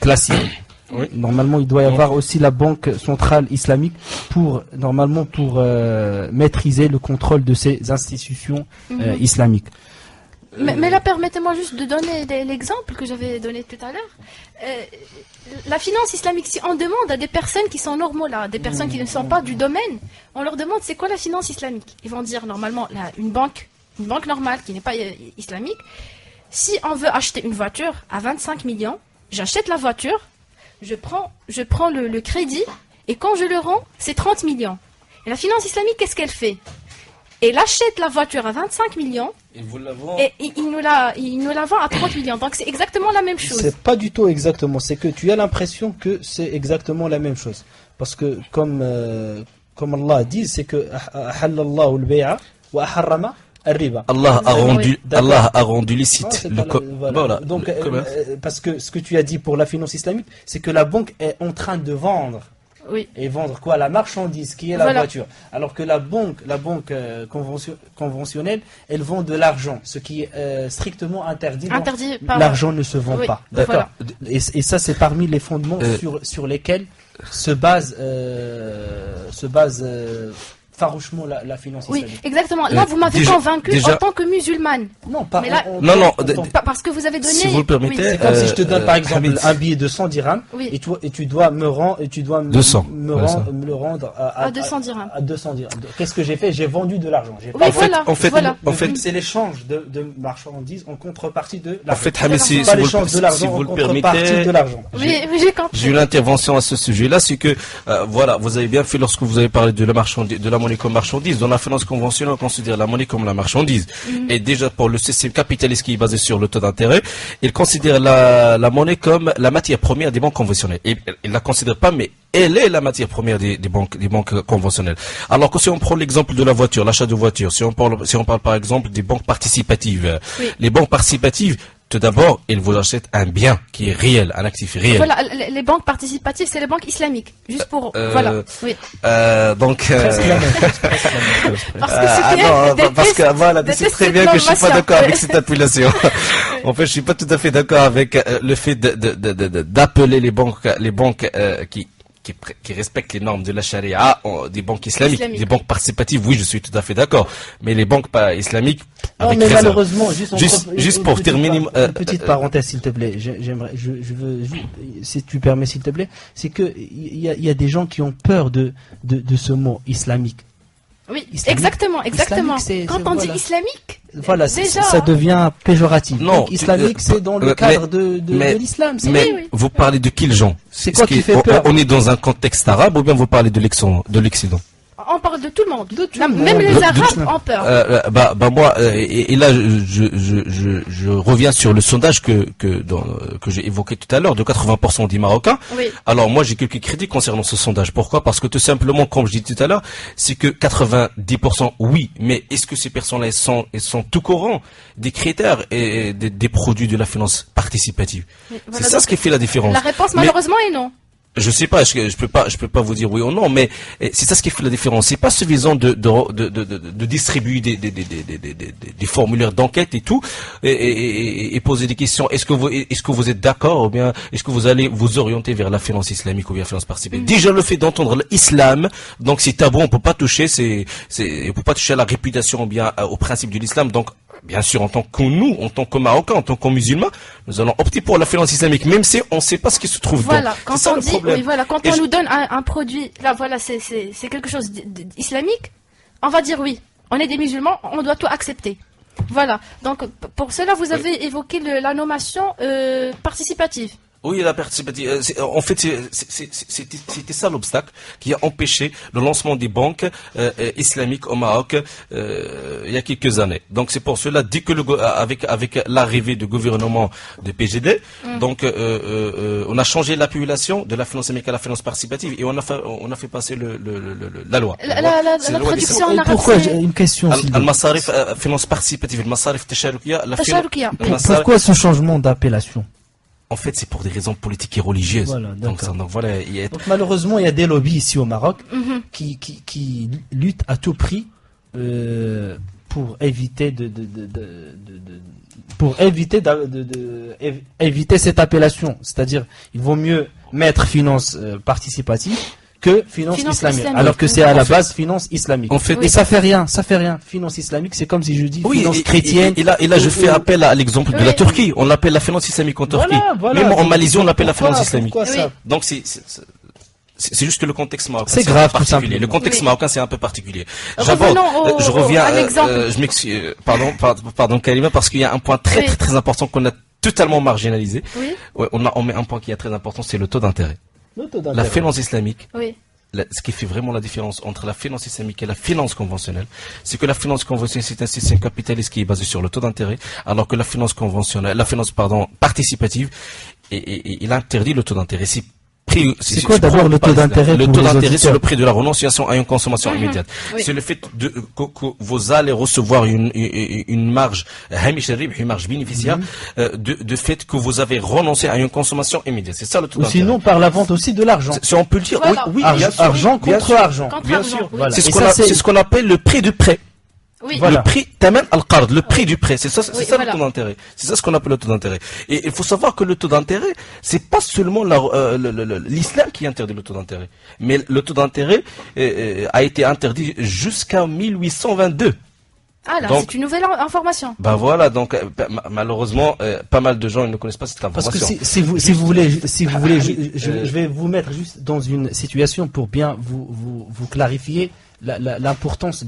classique. Oui. Normalement, il doit y avoir aussi la Banque centrale islamique pour maîtriser le contrôle de ces institutions islamiques. Mais là, permettez-moi juste de donner l'exemple que j'avais donné tout à l'heure. La finance islamique, si on demande à des personnes qui sont normaux là, des personnes qui ne sont pas du domaine, on leur demande c'est quoi la finance islamique. Ils vont dire normalement une banque normale qui n'est pas islamique, si on veut acheter une voiture à 25 millions, j'achète la voiture, je prends le crédit, et quand je le rends, c'est 30 millions. Et la finance islamique, qu'est-ce qu'elle fait? Elle achète la voiture à 25 millions, et il nous la vend à 30 millions. Donc c'est exactement la même chose. C'est pas du tout exactement, c'est que tu as l'impression que c'est exactement la même chose. Parce que comme Allah dit, c'est que Allah a rendu licite. Voilà. Donc, parce que ce que tu as dit pour la finance islamique, c'est que la banque est en train de vendre. Oui. Et vendre quoi? La marchandise qui est la voiture. Alors que la banque conventionnelle, elle vend de l'argent, ce qui est strictement interdit. L'argent ne se vend pas. D'accord. Voilà. Et ça, c'est parmi les fondements sur lesquels se base farouchement la finance islamique. Oui, exactement. Là, vous m'avez convaincu en tant que musulmane. Non, parce que vous avez donné. Si vous le permettez, c'est comme si je te donne par exemple un billet de 100 dirhams et tu dois me le rendre à 200 dirhams. À 200 dirhams. Qu'est-ce que j'ai fait? J'ai vendu de l'argent. En fait, c'est l'échange de marchandises en contrepartie de l'argent. En fait, Hamid, si vous le permettez, j'ai une intervention à ce sujet-là, c'est que voilà, vous avez bien fait lorsque vous avez parlé de la monnaie comme marchandise. Dans la finance conventionnelle, on considère la monnaie comme la marchandise. Et déjà, pour le système capitaliste qui est basé sur le taux d'intérêt, il considère la monnaie comme la matière première des banques conventionnelles. Et il la considère pas, mais elle est la matière première des banques conventionnelles. Alors que si on prend l'exemple de la voiture, l'achat de voiture, si on parle par exemple des banques participatives, les banques participatives, Tout d'abord, ils vous achètent un bien qui est réel, un actif réel. Voilà, les banques participatives, c'est les banques islamiques. Juste pour, voilà, oui. Donc, Presque la même chose, presque la même chose, presque. Parce que c'était parce que voilà, des tu sais tests très bien que je suis pas d'information. d'accord avec cette appellation. En fait, je suis pas tout à fait d'accord avec le fait d'appeler les banques qui respectent les normes de la charia, des banques islamiques, Islamiques. des banques participatives. Oui, je suis tout à fait d'accord. Mais les banques pas islamiques, Non, avec mais réserve. malheureusement, Juste pour terminer, une petite parenthèse, s'il te plaît. J'aimerais, je veux, si tu permets, s'il te plaît, c'est que il y a des gens qui ont peur de ce mot islamique. Oui, Islamique. exactement. Islamique, c'est- Quand on voilà. dit islamique, Voilà, déjà, ça devient péjoratif. Non, Donc, islamique, c'est dans le mais- cadre de mais- l'islam. c'est Mais vrai. oui. vous parlez de quel genre? C'est quoi Est-ce qui que- fait peur? on est dans un contexte arabe ou bien vous parlez de l'Occident? on parle de tout le monde. tout Non, le même monde. les De- Arabes ont peur. Bah moi et là je reviens sur le sondage que j'ai évoqué tout à l'heure de 80% des Marocains. Oui. Alors moi j'ai quelques critiques concernant ce sondage. Pourquoi? Parce que tout simplement, comme je dis tout à l'heure, c'est que 90% oui, mais est-ce que ces personnes-là elles sont tout courant des critères et des produits de la finance participative? Oui, C'est voilà, ça donc, ce qui fait la différence. La réponse, Mais- malheureusement, est non. Je sais pas, je peux pas vous dire oui ou non, mais c'est ça ce qui fait la différence. C'est pas suffisant de distribuer des formulaires d'enquête et tout, et poser des questions. Est-ce que vous êtes d'accord, ou bien est-ce que vous allez vous orienter vers la finance islamique ou bien la finance participative? Déjà le fait d'entendre l'islam, donc c'est tabou, on peut pas toucher, on peut pas toucher à la réputation ou bien au principe de l'islam. Donc bien sûr, en tant que Marocains, en tant que musulmans, nous allons opter pour la finance islamique, même si on ne sait pas ce qui se trouve dedans. Voilà, quand C'est ça on le dit, problème. oui, voilà, quand Et on je- nous donne un produit, là, voilà, c'est quelque chose d'islamique, on va dire oui. On est des musulmans, on doit tout accepter. Voilà. Donc, pour cela, vous avez évoqué la nommation participative. Oui, la participative. En fait, c'était ça l'obstacle qui a empêché le lancement des banques islamiques au Maroc il y a quelques années. Donc c'est pour cela, dès que avec l'arrivée du gouvernement de PGD, donc on a changé l'appellation de la finance islamique à la finance participative et on a fait passer la loi. C'est La loi traduction en Et arabe, pourquoi, j'ai c'est une question, s'il te plaît. المصاريف finance participative, المصاريف التشاركية, la Tacharoukia. Pourquoi ce changement d'appellation? En fait, c'est pour des raisons politiques et religieuses. Voilà, donc voilà, il y a Donc malheureusement, il y a des lobbies ici au Maroc qui luttent à tout prix pour éviter éviter cette appellation. C'est-à-dire, il vaut mieux mettre finance participative que finance islamique. Alors que c'est à la base finance islamique. En fait, Et ça fait rien. Finance islamique, c'est comme si je dis oui, finance chrétienne. Et là, je fais appel à l'exemple de la Oui. Turquie. On l'appelle la finance islamique en Turquie. Voilà. Même en Malaisie, on l'appelle la Pourquoi- finance islamique. pourquoi ça Oui. Donc c'est juste que le contexte marocain. C'est un grave, peu tout particulier. simplement. Le contexte Oui. marocain, c'est un peu particulier. Revenons Je reviens. à l'exemple. Je m'excuse. Pardon, Karima, parce qu'il y a un point Oui. très important qu'on a totalement marginalisé. Oui, Ouais, on met un point qui est très important, c'est le taux d'intérêt. La finance islamique. oui. Ce qui fait vraiment la différence entre la finance islamique et la finance conventionnelle, c'est que la finance conventionnelle, c'est un système capitaliste qui est basé sur le taux d'intérêt, alors que la finance participative, il interdit le taux d'intérêt. C'est quoi d'abord le taux d'intérêt Le pour taux les d'intérêt, c'est auditeurs? le prix de la renonciation à une consommation immédiate. Oui. C'est le fait que vous allez recevoir une marge, une marge bénéficiaire, de fait que vous avez renoncé à une consommation immédiate. C'est ça le taux Ou d'intérêt. sinon par la vente aussi de l'argent. Si on peut le dire, Voilà. oui, bien sûr. Argent Bien contre sûr. argent. Contre Bien argent, sûr. oui. Voilà. C'est Et ce ça, qu'on appelle le prix du prêt. Oui. Voilà. Le prix, taman al-qard, le prix du prêt, c'est ça Oui, le voilà. taux d'intérêt. C'est ça ce qu'on appelle le taux d'intérêt. Et il faut savoir que le taux d'intérêt, c'est pas seulement l'islam qui interdit le taux d'intérêt, mais le taux d'intérêt a été interdit jusqu'à 1822. Ah là, Donc- c'est une nouvelle information. Bah voilà, donc malheureusement, pas mal de gens ne connaissent pas cette Parce que information. si vous voulez, oui, je vais vous mettre juste dans une situation pour bien vous clarifier l'importance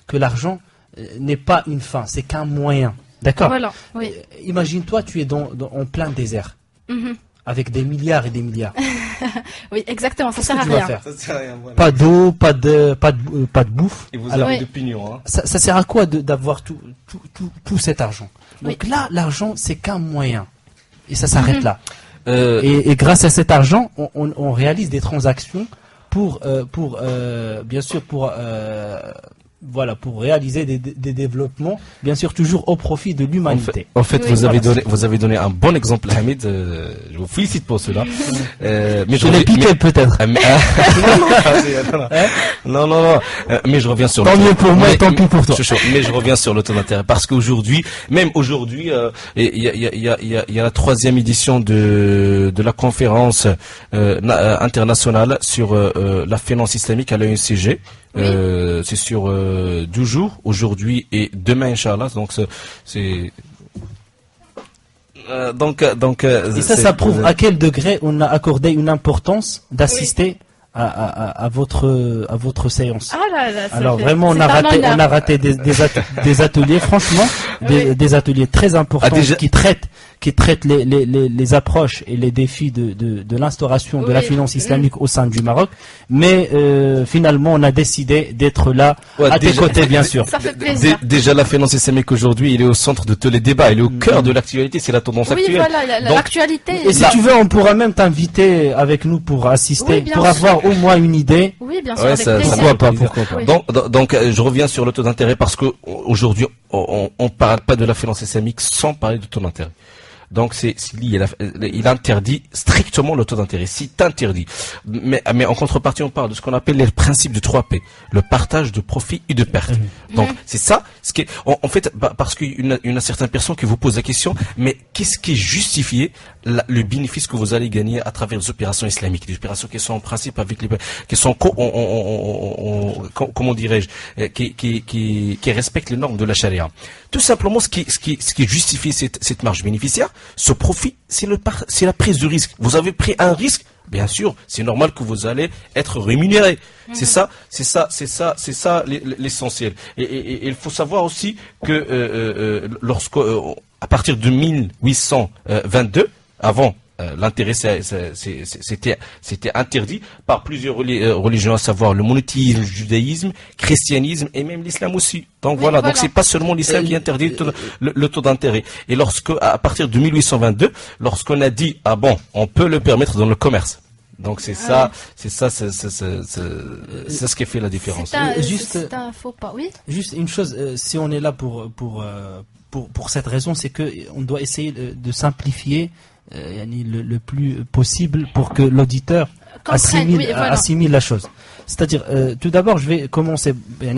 que l'argent n'est pas une fin, c'est qu'un moyen. D'accord. Voilà, oui. Imagine-toi, tu es en plein désert Mhm. avec des milliards et des milliards. Oui, exactement, ça Qu'est-ce sert que à tu vas rien. faire? Ça sert à rien, voilà. Pas d'eau, pas de bouffe. Et vous Alors, avez Oui. de pignon, hein. ça sert à quoi d'avoir tout cet argent? Donc là, l'argent, c'est qu'un moyen. Et ça s'arrête là. Et grâce à cet argent, on réalise des transactions pour bien sûr, voilà, pour réaliser des développements, bien sûr toujours au profit de l'humanité. En fait, Oui, vous avez donné un bon exemple, Hamid. Je vous félicite pour cela. Mais Je l'ai piqué peut-être. Non. Mais je reviens sur. Tant mieux pour moi et tant pis pour toi. Mais je reviens sur le taux d'intérêt parce qu'aujourd'hui, même aujourd'hui, il y a la 3e édition de la conférence internationale sur la finance islamique à l'ONCG. C'est sur 12 jours, aujourd'hui et demain, Inch'Allah. Donc, c'est et ça prouve à quel degré on a accordé une importance d'assister à votre séance. Ah là là, ça Alors fait- vraiment, c'est un honneur. on a raté des ateliers, franchement, des ateliers très importants qui traitent les approches et les défis de l'instauration de la Oui. finance islamique au sein du Maroc. Mais finalement, on a décidé d'être là à tes côtés, bien sûr. Ça fait plaisir. Déjà, la finance islamique aujourd'hui, il est au centre de tous les débats, il est au cœur de l'actualité, c'est la tendance Oui, actuelle. voilà, Donc, l'actualité. Et si tu veux, on pourra même t'inviter avec nous pour assister, Oui, bien pour sûr. avoir au moins une idée. Oui, bien sûr, Ouais, avec ça- plaisir. Pourquoi pas, pourquoi pas. Oui. Donc, je reviens sur le taux d'intérêt parce que aujourd'hui, on parle pas de la finance islamique sans parler de taux d'intérêt. Donc il interdit strictement le taux d'intérêt. Si t'interdis, mais en contrepartie on parle de ce qu'on appelle les principes de 3P, le partage de profit et de perte. Donc c'est ça, ce qui est, en fait, parce qu'il y a certaines personnes qui vous posent la question, mais qu'est-ce qui est justifié le bénéfice que vous allez gagner à travers les opérations islamiques, des opérations qui sont en principe avec qui sont comment dirais-je, qui respectent les normes de la charia. Tout simplement, ce qui justifie cette marge bénéficiaire, ce profit, c'est la prise de risque. Vous avez pris un risque, bien sûr, c'est normal que vous allez être rémunéré. C'est ça l'essentiel. Et il faut savoir aussi que à partir de 1822, avant l'intérêt c'était interdit par plusieurs religions, à savoir le monothéisme, le judaïsme, christianisme et même l'islam aussi. Donc voilà, donc c'est pas seulement l'islam qui interdit le taux d'intérêt. Et à partir de 1822, lorsqu'on a dit on peut le permettre dans le commerce. Donc c'est ça ce qui fait la différence. C'est un faux pas, oui. Juste une chose, si on est là pour cette raison, c'est que on doit essayer de simplifier le plus possible pour que l'auditeur assimile la chose. C'est-à-dire, tout d'abord, je vais commencer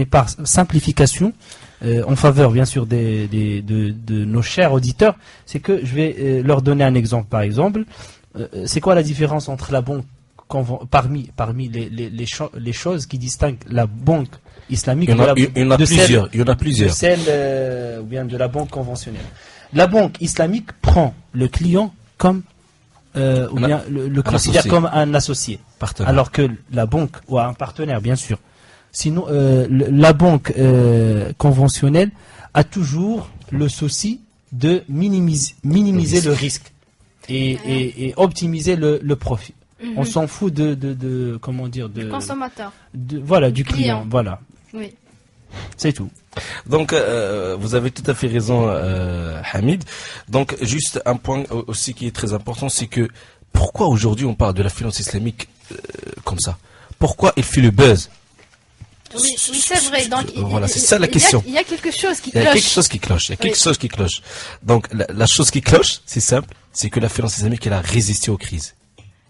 par simplification en faveur, bien sûr, de nos chers auditeurs. C'est que je vais leur donner un exemple. Par exemple, c'est quoi la différence entre la banque parmi les choses qui distinguent la banque islamique il y en a plusieurs. de celle ou bien de la banque conventionnelle. La banque islamique prend le client comme ou bien le considère associé. comme un associé, Partenaire. alors que la banque ou un partenaire, bien sûr. Sinon, la banque conventionnelle a toujours le souci de minimiser le risque et optimiser le profit. On s'en fout de comment dire Le consommateur. voilà, du client. Voilà, Oui. c'est tout. Donc, vous avez tout à fait raison, Hamid. Donc, juste un point aussi qui est très important, c'est que pourquoi aujourd'hui on parle de la finance islamique comme ça? Pourquoi il fait le buzz? Oui, c'est vrai. Donc, Voilà, c'est ça la question. Il y a quelque chose qui Il y cloche. a quelque chose qui cloche. Il y a quelque chose qui cloche. Donc, la chose qui cloche, c'est simple, c'est que la finance islamique, elle a résisté aux crises.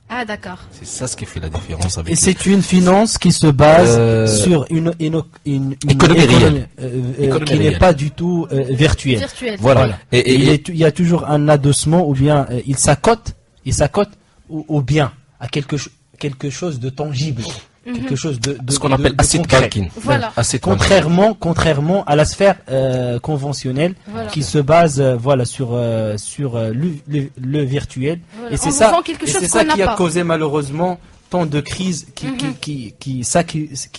Ah, d'accord. C'est ça ce qui fait la différence avec. Et c'est une finance qui se base sur une économie réelle. Qui n'est réelle. pas du tout virtuelle. Virtuel. Voilà. Il y a toujours un adossement ou bien il s'accote au bien, à quelque chose de tangible, quelque chose de ce qu'on appelle asset concret. banking. Voilà. Asset banking. Contrairement à la sphère conventionnelle Voilà. qui se base sur le virtuel. Voilà. Et c'est On vous ça, vend quelque et chose c'est ça qu'on n'a qui a pas. causé malheureusement tant de crises qui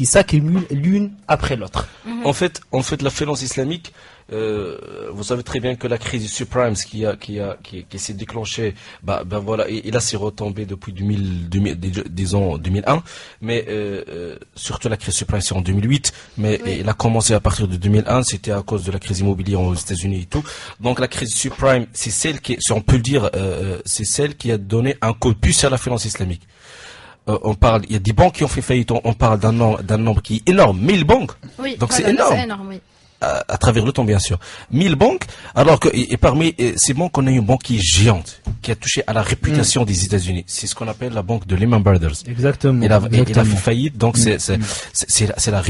s'accumulent l'une après l'autre. En fait, la finance islamique, vous savez très bien que la crise du subprime qui s'est déclenchée, voilà, et là c'est retombé depuis 2001, mais surtout la crise subprime c'est en 2008, mais Oui. elle a commencé à partir de 2001, c'était à cause de la crise immobilière aux États-Unis et tout. Donc la crise du subprime, c'est celle qui, si on peut le dire, c'est celle qui a donné un coup de puce à la finance islamique. il y a des banques qui ont fait faillite, on parle d'un nombre qui est énorme, 1000 banques. Oui, Donc voilà, c'est énorme. C'est énorme, oui. À travers le temps, bien sûr. 1000 banques, alors que et parmi ces banques, on a une banque qui est géante, qui a touché à la réputation des États-Unis. C'est ce qu'on appelle la banque de Lehman Brothers. Exactement. Elle a fait exactement. faillite, donc c'est la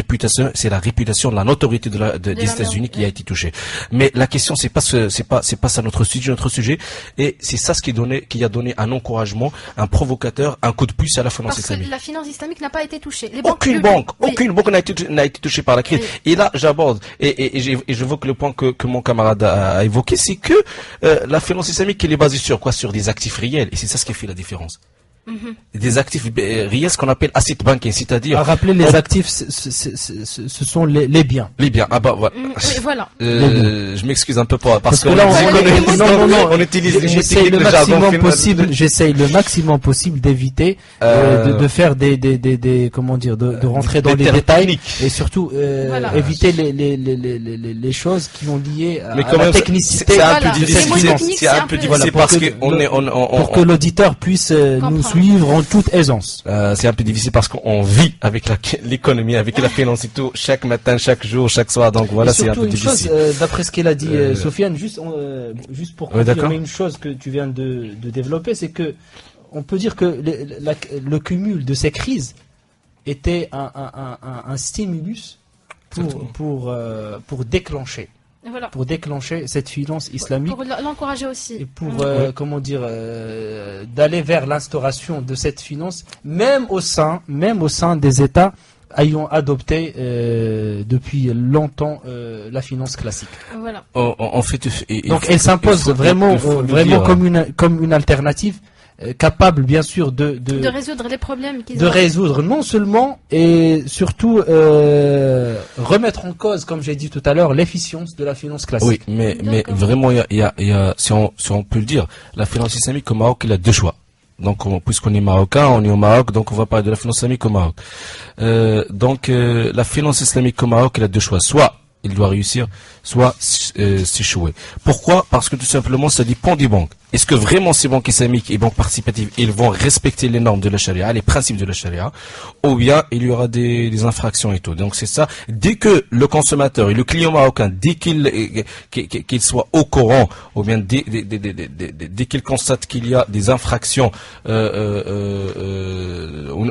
réputation, la notoriété des Lehman États-Unis qui a Brothers. été touchée. Mais la question, c'est pas ça notre sujet, et c'est ça ce qui a donné un encouragement, un provocateur, un coup de pouce à la finance Parce que islamique. la finance islamique n'a pas été touchée. Les Aucune banques banque n'a été touchée par la crise. Oui. Et là, j'aborde, et j'évoque le point que mon camarade a évoqué, c'est que la finance islamique, elle est basée sur quoi? Sur des actifs réels. Et c'est ça ce qui fait la différence. Des actifs réels, ce qu'on appelle asset banking, c'est-à-dire... À rappeler, les actifs, ce sont les biens. Les biens. Ah bah voilà. Oui, voilà. Je m'excuse un peu parce que que là, on utilise les j'essaye le techniques de jargon maximum final. possible, j'essaye le maximum possible d'éviter de faire des comment dire, de rentrer dans des les termes détails techniques. et surtout Voilà. éviter les choses qui ont lié à Mais quand la même, technicité. c'est un Voilà. peu Les difficile. mots techniques, C'est un peu c'est difficile pour parce que qu'on est, pour que l'auditeur puisse nous Comprendre. suivre en toute aisance. c'est un peu difficile parce qu'on vit avec l'économie, avec la finance et tout, chaque matin, chaque jour, chaque soir. Donc voilà, Et c'est un surtout peu une difficile. chose, d'après ce qu'elle a dit Euh, Sofiane, juste pour Ouais, d'accord. confirmer une chose que tu viens de développer, c'est que on peut dire que le cumul de ces crises était un stimulus pour déclencher Voilà. cette finance islamique Pour l'encourager aussi. et pour comment dire d'aller vers l'instauration de cette finance, même au sein des États ayant adopté depuis longtemps la finance classique. Voilà. En fait, Donc elle s'impose vraiment dire, comme une alternative capable bien sûr de De résoudre les problèmes qu'ils de ont. résoudre non seulement et surtout remettre en cause, comme j'ai dit tout à l'heure, l'efficience de la finance classique. Oui, mais D'accord. vraiment, il y a si on peut le dire, la finance islamique au Maroc, il a deux choix. Donc, puisqu'on est marocain, on est au Maroc, donc on va parler de la finance islamique au Maroc. La finance islamique au Maroc, il a deux choix. Soit il doit réussir, soit s'échouer. Pourquoi? Parce que tout simplement, ça dépend des banques. Est-ce que vraiment ces banques islamiques et banques participatives, ils vont respecter les normes de la charia, les principes de la charia, ou bien il y aura des infractions et tout. Donc c'est ça. Dès que le consommateur et le client marocain, dès qu'il soit au courant, ou bien dès qu'il constate qu'il y a des infractions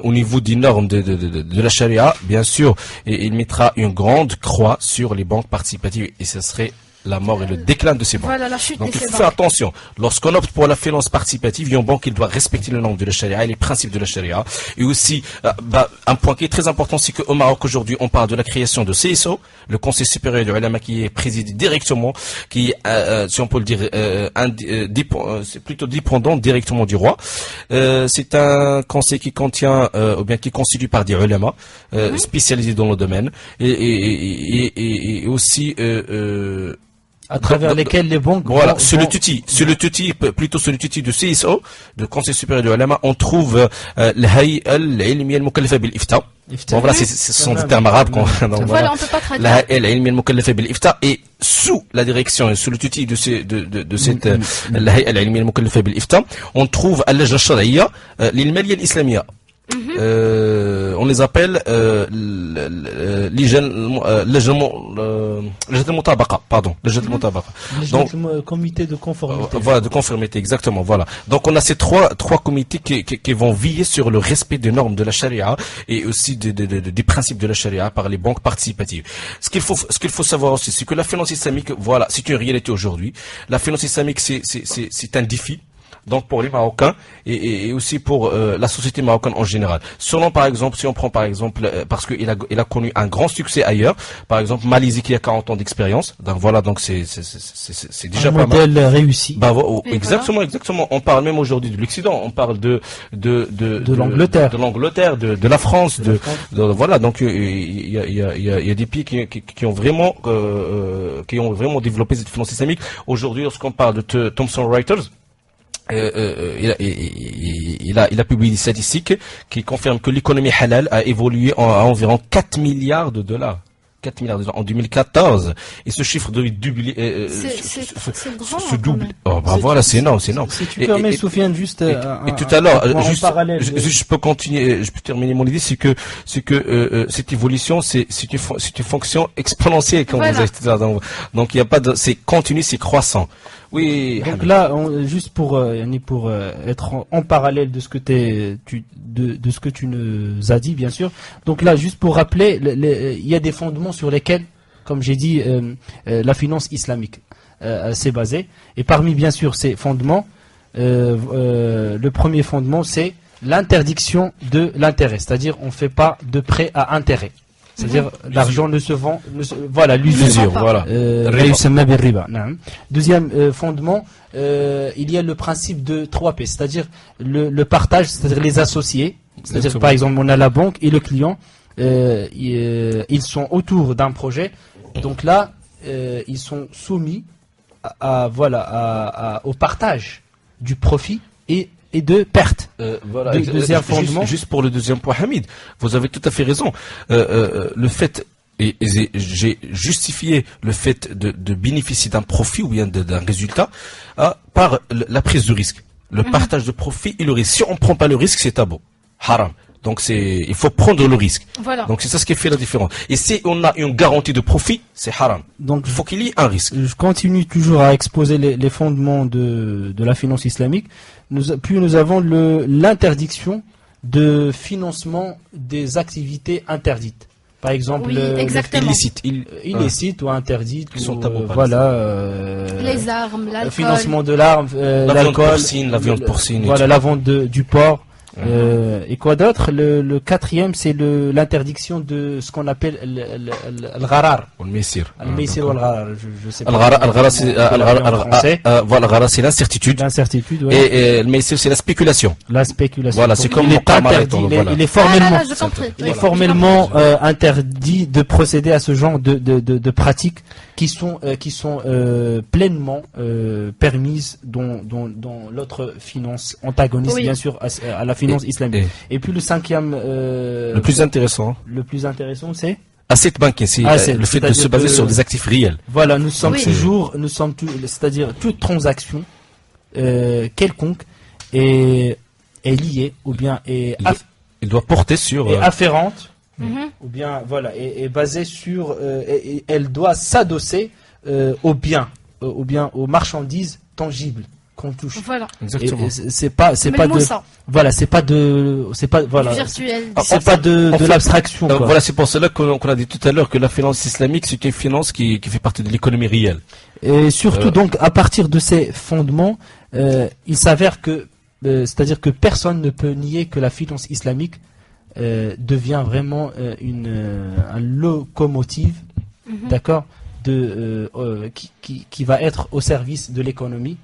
au niveau des normes de la charia, bien sûr, et il mettra une grande croix sur les banques participatives, et ce serait la mort et le déclin de ces banques. Voilà la chute Donc de il ces faut faire banques. attention. Lorsqu'on opte pour la finance participative, il y a une banque qui doit respecter le normes de la charia et les principes de la charia. Et aussi, un point qui est très important, c'est qu'au Maroc aujourd'hui, on parle de la création de CSO, le Conseil supérieur du ulama, qui est présidé directement, qui est, si on peut le dire, c'est plutôt dépendant directement du roi. C'est un conseil qui contient, ou bien qui est constitué par des ulama spécialisés dans le domaine, et aussi À travers lesquels les banques voilà, vont- sur le vont- tuti de CSO, de Conseil supérieur du ulama, on trouve l'Hay'a al-ilmiya al-mukallafa bil-ifta. Bon voilà, ce sont des termes arabes donc Voilà, voilà. on peut pas traduire. L'Hay'a al-ilmiya al-mukallafa bil-ifta, et sous la direction et sous le tuti de cette l'Hay'a al-ilmiya al-mukallafa bil-ifta, on trouve al-lajna al-shar'iyya lil-maliyya al-islamiyya. On les appelle le comité de conformité. Voilà, de conformité, exactement, voilà. Donc on a ces trois comités qui vont veiller sur le respect des normes de la charia et aussi des principes de la charia par les banques participatives. Ce qu'il faut savoir aussi, c'est que la finance islamique, voilà, c'est une réalité aujourd'hui. La finance islamique, c'est un défi. Donc pour les Marocains et aussi pour la société marocaine en général. Selon par exemple, si on prend par exemple, parce qu'il a connu un grand succès ailleurs, par exemple Malaisie qui a 40 ans d'expérience. Donc voilà, donc c'est déjà Un pas mal. modèle réussi. Bah, Et exactement. On parle même aujourd'hui de l'Occident. On parle de l'Angleterre. de l'Angleterre, de la France, voilà. Donc il y a des pays qui ont vraiment développé cette finance islamique. Aujourd'hui, lorsqu'on parle de Thomson Reuters, il a publié des statistiques qui confirment que l'économie halal a évolué à environ 4 milliards de dollars. 4 milliards de dollars en 2014, et ce chiffre doit doubler, C'est grand. se hein, double. quand même. Oh, bah voilà, c'est énorme, c'est énorme. Si tu Et- permets, et- Soufiane, juste Et un tout à l'heure, point en juste, parallèle. je peux continuer, je peux terminer mon idée, c'est que cette évolution, c'est une fonction exponentielle, comme Voilà. vous avez dit. Donc il y a pas de, c'est continu, c'est croissant. Oui. Donc Hamid. là, juste pour être en parallèle de ce que de ce que tu nous as dit, bien sûr. Donc là, juste pour rappeler, il y a des fondements sur lesquels, comme j'ai dit, la finance islamique s'est basée. Et parmi, bien sûr, ces fondements, le premier fondement, c'est l'interdiction de l'intérêt. C'est-à-dire, on ne fait pas de prêt à intérêt. C'est-à-dire, l'argent ne se vend, voilà, l'usure. pas. Voilà. لا يسمى بالربا. نعم. Deuxième fondement, il y a le principe de 3P, c'est-à-dire le partage, c'est-à-dire les associés. C'est-à-dire, Exactement. par exemple, on a la banque et le client, ils sont autour d'un projet. Donc là, ils sont soumis au partage du profit et de perte. Voilà. Deuxième fondement. Juste pour le deuxième point, Hamid, vous avez tout à fait raison. Le fait, et j'ai justifié le fait de bénéficier d'un profit ou bien d'un résultat par la prise de risque. Le partage de profit et le risque. Si on ne prend pas le risque, c'est tabou. Haram. Donc il faut prendre le risque. Voilà. Donc c'est ça ce qui fait la différence. Et si on a une garantie de profit, c'est haram. Donc, Il faut qu'il y ait un risque. je continue toujours à exposer les fondements de la finance islamique. Puis nous avons l'interdiction de financement des activités interdites. Par exemple, Oui, exactement. Illicite. illicite ou interdite. Qui sont ou, tabous, par voilà. Les armes, Le l'alcool. financement de l'arme, viande l'alcool, porcine, la viande porcine et voilà, tout. la vente du porc. Et quoi d'autre? Le quatrième, c'est l'interdiction de ce qu'on appelle le gharar. Le messire. Al-maysir ou al-gharar, je sais pas. Al-ghara, c'est français. voilà, al-ghara, c'est l'incertitude. L'incertitude, ouais. Et le messire, c'est la spéculation. La spéculation. Voilà, Donc, c'est comme il mon est camarade, interdit, voilà. il est Ah là formellement, là, j'ai compris. il Oui, est j'ai formellement compris. interdit de procéder à ce genre de pratiques qui sont pleinement permises dans l'autre finance antagoniste, Oui. bien sûr, à la finance islamique. Et puis le cinquième, Le plus intéressant, le plus intéressant, c'est asset banking, c'est Asset, le fait de c'est-à-dire se baser que- sur des actifs réels. voilà, nous sommes Oui. c'est-à-dire toute transaction quelconque est liée ou bien est Il doit porter sur afférente. Mhm. Ou bien voilà est basée sur et elle doit s'adosser aux biens ou bien aux marchandises tangibles qu'on touche. Voilà. exactement. Et c'est pas Mais de le moussa, voilà c'est pas voilà virtuel. c'est pas de en fait, l'abstraction quoi. Voilà, c'est pour cela qu'on a dit tout à l'heure que la finance islamique, c'est une finance qui fait partie de l'économie réelle. Et surtout donc à partir de ces fondements il s'avère que c'est-à-dire que personne ne peut nier que la finance islamique devient vraiment un locomotive, d'accord, qui va être au service de l'économie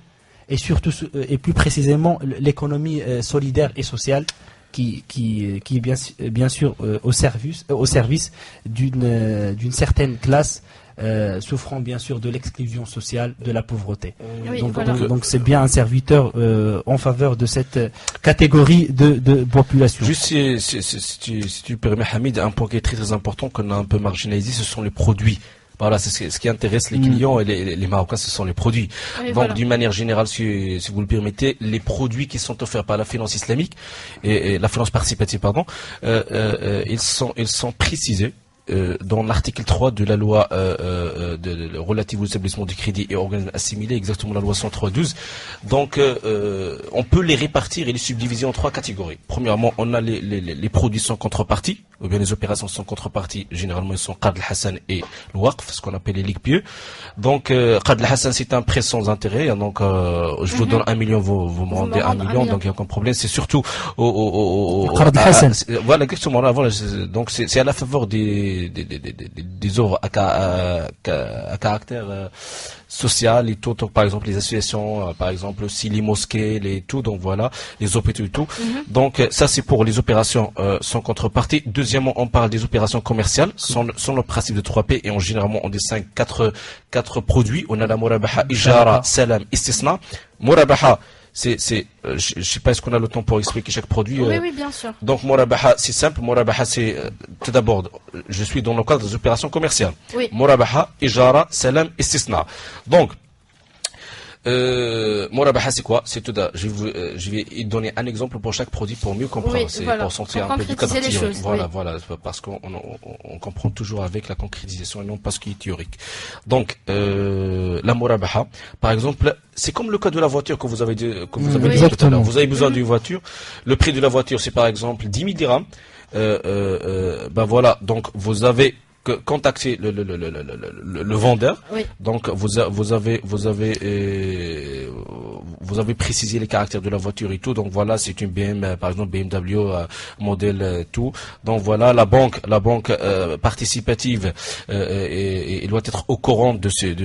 et surtout et plus précisément l'économie solidaire et sociale qui est bien sûr au service d'une certaine classe souffrant bien sûr de l'exclusion sociale, de la pauvreté. Oui, Donc voilà. donc c'est bien un serviteur en faveur de cette catégorie de population. Juste si tu permets, Hamid, un point qui est très très important qu'on a un peu marginalisé, ce sont les produits. Voilà, c'est ce qui intéresse les clients et les Marocains, ce sont les produits. Oui, Donc, voilà. d'une manière générale, si vous le permettez, les produits qui sont offerts par la finance islamique et la finance participative, pardon, ils sont précisés. Dans l'article 3 de la loi relative aux établissements du crédit et organismes assimilés, exactement la loi 103/12. Donc, on peut les répartir et les subdiviser en trois catégories. Premièrement, on a les produits sans contrepartie, ou bien les opérations sans contrepartie. Généralement, ils sont Qard al-Hassan et le Waqf, ce qu'on appelle les ligues pieux. Donc, Qard al-Hassan, c'est un prêt sans intérêt. Donc, je vous donne 1 million, vous me rendez 1 million. Donc, il n'y a aucun problème. C'est surtout Qard al-Hassan. voilà, exactement. Là, voilà, donc, c'est à la faveur des œuvres à caractère social et tout, donc, par exemple les associations, par exemple aussi les mosquées, donc voilà, les hôpitaux et tout. Donc ça c'est pour les opérations sans contrepartie. Deuxièmement, on parle des opérations commerciales sans le principe de 3P et généralement on distingue quatre produits. On a la murabaha, ijara, salam, istisna. Murabaha, je sais pas est-ce qu'on a le temps pour expliquer chaque produit. Oui, oui, bien sûr. Donc Murabaha, c'est simple. Murabaha, c'est tout d'abord, je suis dans le cadre des opérations commerciales. Oui. Murabaha, Ijara, Salam, Istisna. Donc Murabaha, c'est quoi? C'est tout d'abord, je vais donner un exemple pour chaque produit pour mieux comprendre. Oui, C'est voilà. pour sortir Pour un peu du cadre concrétiser les théorique. choses, Voilà, oui. voilà, parce qu'on comprend toujours avec la concrétisation et non pas ce qui est théorique. Donc la Murabaha, par exemple, c'est comme le cas de la voiture que vous avez dit, que vous avez Oui. dit tout à Exactement. l'heure. Vous avez besoin d'une voiture. Le prix de la voiture, c'est par exemple 10 000 dirhams. Ben voilà, donc vous avez contacté le vendeur. Oui. Donc vous avez précisé les caractères de la voiture et tout. Donc voilà, c'est une par exemple BMW modèle tout. Donc voilà, la banque participative et doit être au courant de ces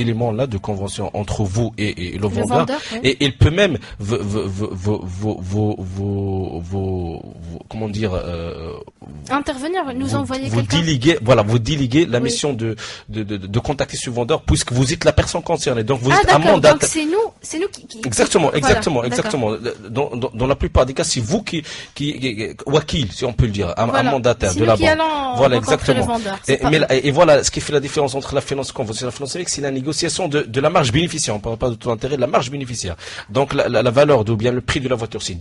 éléments-là de convention entre vous et le vendeur. Oui. Et il peut même comment dire Intervenir, nous envoyer vous quelqu'un. vous déléguez la Oui. mission de contacter ce vendeur puisque vous êtes la personne concernée. Donc vous Ah, êtes un d'accord. Donc mandataire. c'est nous qui. Exactement, voilà, exactement, d'accord. exactement. Dans la plupart des cas, c'est vous qui wakil, si on peut le dire, un Voilà. mandataire C'est de nous la qui banque. allons Voilà, rencontrer exactement. le vendeur. Et voilà, ce qui fait la différence entre la finance conventionnelle et la finance civique, c'est la négociation de la marge bénéficiaire. On ne parle pas de taux d'intérêt, de la marge bénéficiaire. Donc la valeur ou bien le prix de la voiture, c'est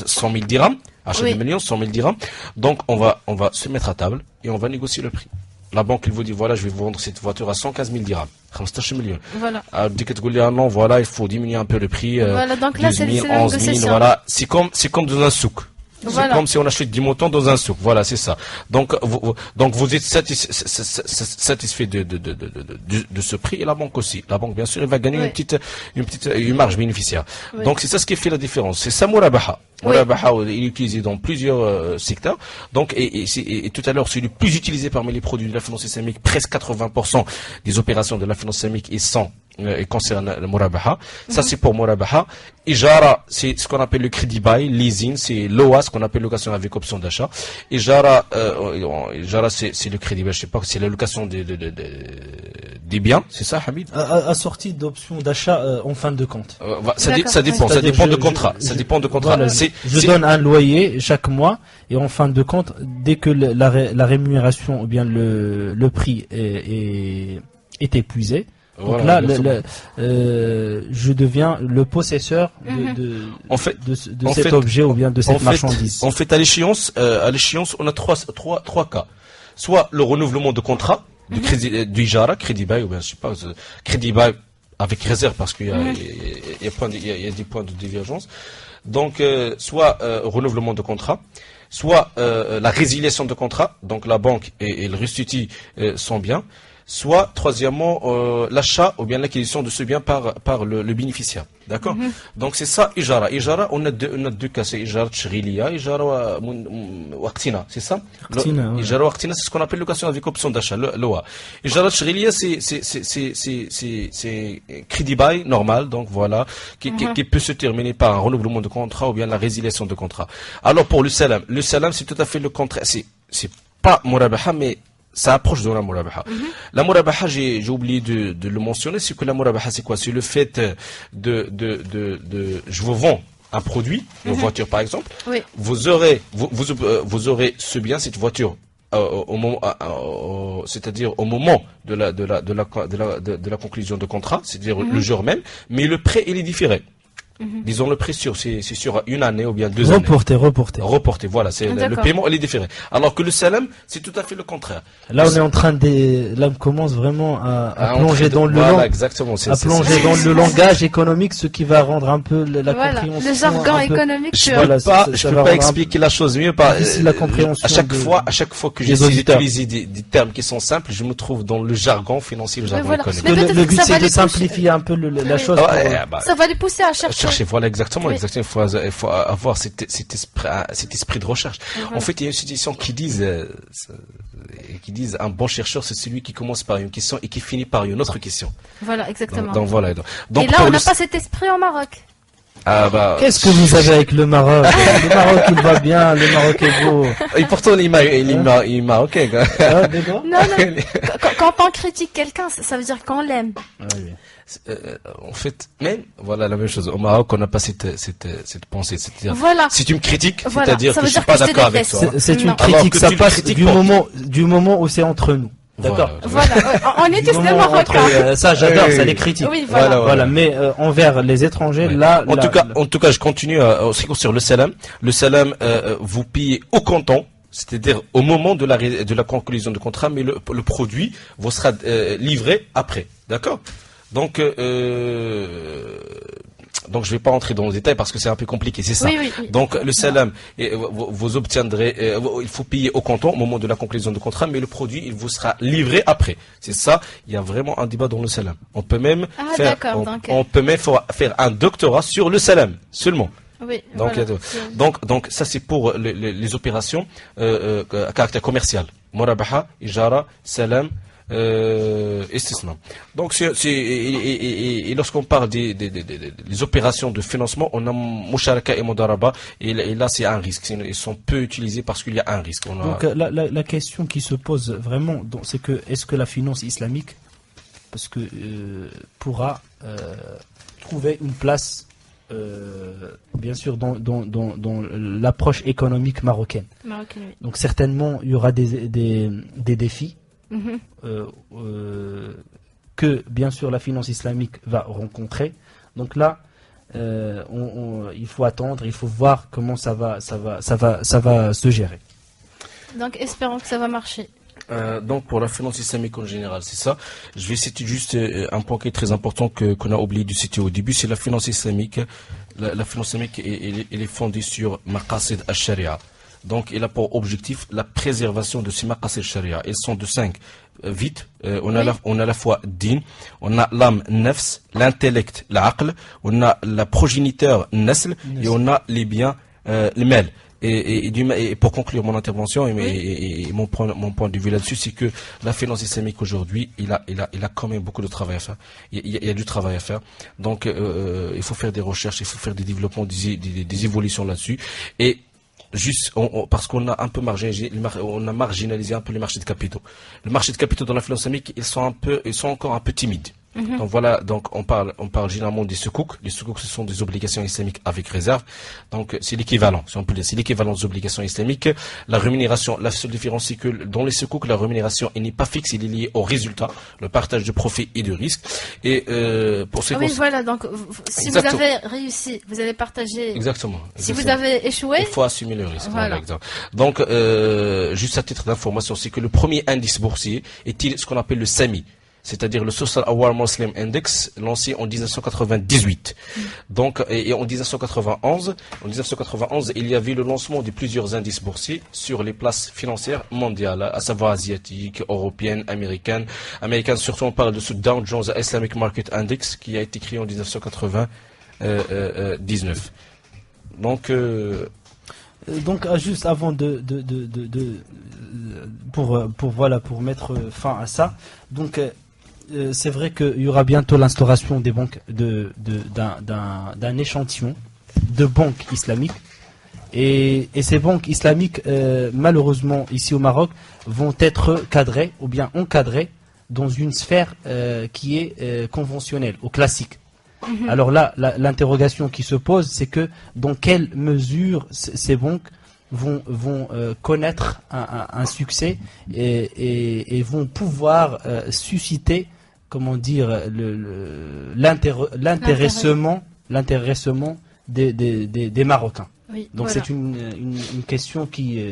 100 000 dirhams, achat Oui. de millions, 100 000 dirhams. Donc on va se mettre à table et on va négocier le prix. La banque, elle vous dit, voilà, je vais vous vendre cette voiture à 115 000 dirhams. 15 millions. Voilà. Alors, dès que tu dis, ah non, voilà, il faut diminuer un peu le prix. Voilà, donc là, 12 000, c'est la 11 000, négociation. voilà. C'est comme dans un souk. Voilà. C'est comme si on achète du mouton dans un souk. Voilà, c'est ça. Donc vous êtes satisfait de ce prix et la banque aussi. La banque, bien sûr, elle va gagner Oui. une marge bénéficiaire. Oui. Donc c'est ça ce qui fait la différence. C'est ça Murabaha. Oui. Murabaha, il est utilisé dans plusieurs secteurs. Donc et tout à l'heure, c'est le plus utilisé parmi les produits de la finance islamique. Presque 80% des opérations de la finance islamique et concerne le Murabaha. Ça c'est pour Murabaha. Ijara, c'est ce qu'on appelle le crédit bail. Leasing, c'est l'OA, ce qu'on appelle location avec option d'achat. Ijara, c'est le crédit bail, je sais pas, c'est la location des biens. C'est ça, Hamid? Assorti d'options d'achat en fin de compte. Ça D'accord. dépend, ça C'est-à-dire, dépend de je- contrat. je- Ça dépend de contrat. Voilà, C'est- je c'est- donne un loyer chaque mois et en fin de compte, dès que la rémunération ou bien le prix est épuisé, donc Voilà, là, exactement. je deviens le possesseur Mhm. En fait, de en cet fait- objet ou bien de cette marchandise. En fait, à l'échéance, on a trois cas. Soit le renouvellement de contrat, du crédit, du Ijara, crédit bail, ou bien, je sais pas, crédit bail avec réserve parce qu'il y a, il y a des points de divergence. Donc, soit renouvellement de contrat, soit la résiliation de contrat, donc la banque elle restitue son bien, soit troisièmement l'achat ou bien l'acquisition de ce bien par le bénéficiaire. D'accord. Donc c'est ça Ijara. Ijara, on a deux cas, c'est Ijara Tchrilia, Ijara Waqtina, c'est ça. Waqtina, ouais. Ijara Waqtina, c'est ce qu'on appelle location avec option d'achat, l'OA. Ijara Tchrilia, c'est crédit bail normal, donc voilà, qui peut se terminer par un renouvellement de contrat ou bien la résiliation de contrat. Alors pour le salam c'est tout à fait le contraire. C'est pas Murabaha, mais ça approche de la Murabaha. La Murabaha, j'ai oublié de le mentionner, c'est que la Murabaha, c'est quoi? C'est le fait je vous vends un produit, une voiture par exemple. Oui. Vous aurez ce bien, cette voiture, au moment, c'est-à-dire au moment de la conclusion de contrat, c'est-à-dire le jour même, mais le prêt, il est différé. Disons le prêt c'est sur une année ou bien 2 années. Reporté, voilà, c'est le D'accord. paiement, il est différé. Alors que le salam, c'est tout à fait le contraire. Là, on est en train là, on commence vraiment à plonger dans le voilà, exactement, à plonger dans le langage économique, ce qui va rendre un peu la Voilà, compréhension. le jargon un peu- économique. Je pur. peux Voilà, pas, ça je va peux pas rendre un expliquer la chose mieux par difficile la compréhension à chaque fois que des j'essaie auditeurs. d'utiliser des termes qui sont simples, je me trouve dans le jargon financier, le jargon voilà. économique. Mais peut-être Le que but, ça va c'est de les pousser. simplifier un peu la chose. Ah pour- ouais, bah, Ça va les pousser à chercher. chercher, voilà, exactement, Oui. exactement. Il faut avoir cet esprit de recherche. En fait, il y a une citation qui disent un bon chercheur, c'est celui qui commence par une question et qui finit par une autre question. Voilà, exactement. Donc voilà. Et Donc là, pour on le- n'a pas cet esprit au Maroc. Ah bah. Qu'est-ce que vous avez avec le Maroc? Le Maroc, il va bien, le Maroc est beau. Et pourtant, il est marocain, quoi. Ah, d'accord. Non, non. Quand on critique quelqu'un, ça veut dire qu'on l'aime. Ah, oui. En fait, même, voilà la même chose. Au Maroc, on n'a pas cette pensée. C'est-à-dire, Voilà. si tu me critiques, Voilà, c'est-à-dire ça que veut je suis dire pas que je te d'accord avec déteste. toi. C'est une Non. Alors critique, que ça tu le passe critiques du pas. moment où c'est entre nous. D'accord. Voilà, on est Du tous des moment Marocains. ça, j'adore, Oui, ça, oui. les critiques. Oui, voilà. Voilà, mais envers les étrangers, Ouais. là, En tout cas, je continue sur le salam. Le salam, vous payez au comptant, c'est-à-dire au moment de la conclusion du contrat, mais le produit vous sera livré après. D'accord? Donc, je vais pas entrer dans le détail parce que c'est un peu compliqué, c'est ça. Oui, oui, oui. Donc, le salam, vous obtiendrez, il faut payer au comptant au moment de la conclusion du contrat, mais le produit, il vous sera livré après. C'est ça. Il y a vraiment un débat dans le salam. On peut même on peut même faire un doctorat sur le salam seulement. Oui, Donc, voilà. donc ça c'est pour les opérations à caractère commercial. Murabaha, ijara, salam, istisna. Donc et lorsqu'on parle des opérations de financement, on a musharaka et mudaraba, et là c'est un risque. Ils sont peu utilisés parce qu'il y a un risque. Donc la question qui se pose vraiment, c'est que est-ce que la finance islamique, parce que pourra trouver une place bien sûr dans l'approche économique marocaine. Marocain, oui. Donc certainement il y aura des défis Mhm. que bien sûr la finance islamique va rencontrer. Donc là il faut attendre, il faut voir comment ça va se gérer. Donc espérons que ça va marcher. Donc pour la finance islamique en général, c'est ça. Je vais citer juste un point qui est très important qu'on a oublié de citer au début, c'est la finance islamique. La finance islamique, elle est fondée sur maqasid al-sharia. Donc elle a pour objectif la préservation de ces maqasid al-sharia. Elles sont de 5. Vite, on a la foi din, on a l'âme nafs, l'intellect l'aql, on a la progéniteur nasl, et on a les biens les mal. Et pour conclure mon intervention et mon point de vue là-dessus, c'est que la finance islamique aujourd'hui, il a quand même beaucoup de travail à faire. Il y a du travail à faire. Donc il faut faire des recherches, il faut faire des développements, des évolutions là-dessus. Et juste parce qu'on a un peu marginalisé un peu les marchés de capitaux. Le marché de capitaux dans la finance islamique, ils sont encore un peu timides. Mhm. Donc voilà, donc on parle généralement des sukuk. Les sukuk, ce sont des obligations islamiques avec réserve. Donc c'est l'équivalent, si on peut dire, c'est l'équivalent des obligations islamiques. La rémunération, la seule différence, c'est que dans les sukuk, la rémunération, elle n'est pas fixe, elle est liée au résultat, le partage de profit et de risque. Et pour ce Oui, voilà. Donc si Exactement. vous avez réussi, vous allez partager. Exactement. Si vous avez échoué, il faut assumer le risque. Voilà. Exact. Donc, juste à titre d'information, c'est que le premier indice boursier est ce qu'on appelle le SAMI, c'est-à-dire le Social Award Muslim Index, lancé en 1998. Donc, et en 1991, il y avait le lancement de plusieurs indices boursiers sur les places financières mondiales, à savoir asiatiques, européennes, américaines. Surtout, on parle de ce Dow Jones Islamic Market Index qui a été créé en 1999. Donc, juste avant pour mettre fin à ça, donc c'est vrai qu'il y aura bientôt l'instauration des banques d'un échantillon de banques islamiques, et ces banques islamiques malheureusement ici au Maroc vont être cadrées ou bien encadrées dans une sphère qui est conventionnelle, au classique. Alors là, l'interrogation qui se pose, c'est que dans quelle mesure ces banques vont connaître un succès et vont pouvoir susciter, comment dire, l'intéressement des Marocains. oui, Donc voilà. c'est une question qui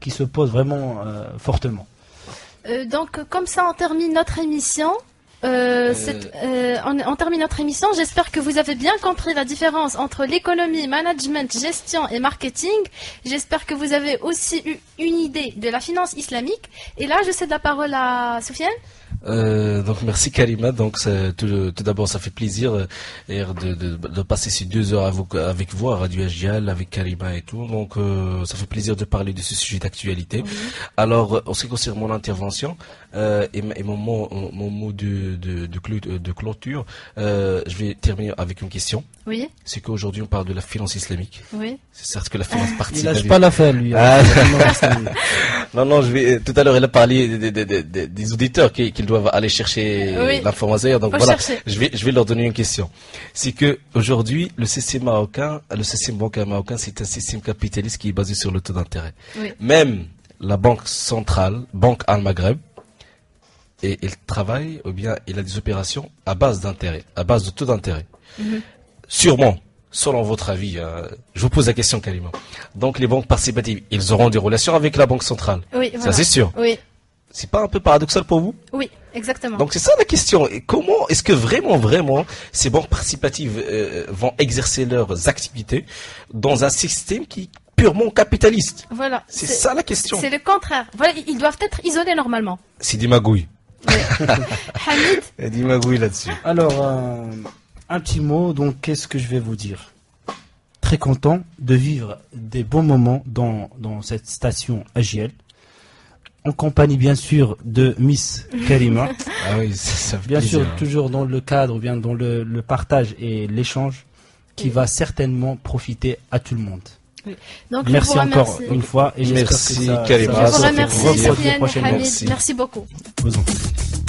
se pose vraiment fortement. Donc comme ça on termine notre émission. On termine notre émission. J'espère que vous avez bien compris la différence entre l'économie, management, gestion et marketing. J'espère que vous avez aussi eu une idée de la finance islamique. Et là, je cède la parole à Soufiane. Donc merci Karima. Donc tout d'abord ça fait plaisir de passer ces 2 heures avec vous à Radio Agial, avec Karima et tout. Donc ça fait plaisir de parler de ce sujet d'actualité. Oui. Alors en ce qui concerne mon intervention et mon mot de clôture, je vais terminer avec une question. Oui, C'est qu'aujourd'hui on parle de la finance islamique. oui. C'est certes que la finance Il participe. lâche pas l'affaire, lui. Ah. Non, tout à l'heure, elle a parlé des auditeurs qu'ils doivent aller chercher Oui. l'information. Donc Faut voilà, chercher. je vais leur donner une question. C'est que aujourd'hui, le système bancaire marocain, c'est un système capitaliste qui est basé sur le taux d'intérêt. Oui. Même la banque centrale, Banque Al-Maghreb, et il travaille, ou bien il a des opérations à base d'intérêt, à base de taux d'intérêt. Sûrement, selon votre avis, je vous pose la question carrément. Donc les banques participatives, ils auront des relations avec la banque centrale. Oui, Ça voilà. c'est sûr. Oui, C'est pas un peu paradoxal pour vous? oui, exactement. Donc c'est ça la question. Et comment est-ce que vraiment ces banques participatives vont exercer leurs activités dans un système qui est purement capitaliste? Voilà. C'est ça la question. C'est le contraire. Voilà, ils doivent être isolés normalement. C'est des magouilles. Hamid, Il y a des magouilles là-dessus. Alors, un petit mot, donc qu'est-ce que je vais vous dire? Très content de vivre des bons moments dans cette station AGL, en compagnie bien sûr de Miss Karima, Ah oui, ça fait bien plaisir. sûr toujours dans le cadre, bien dans le partage et l'échange qui va certainement profiter à tout le monde. donc Merci je vous encore remercie. une fois et j'espère Merci, que ça Karima. va Je vous ça fait remercie, plaisir. reproduire Sofiane et prochainement. Hamid. Merci. Merci beaucoup. Vous en faites.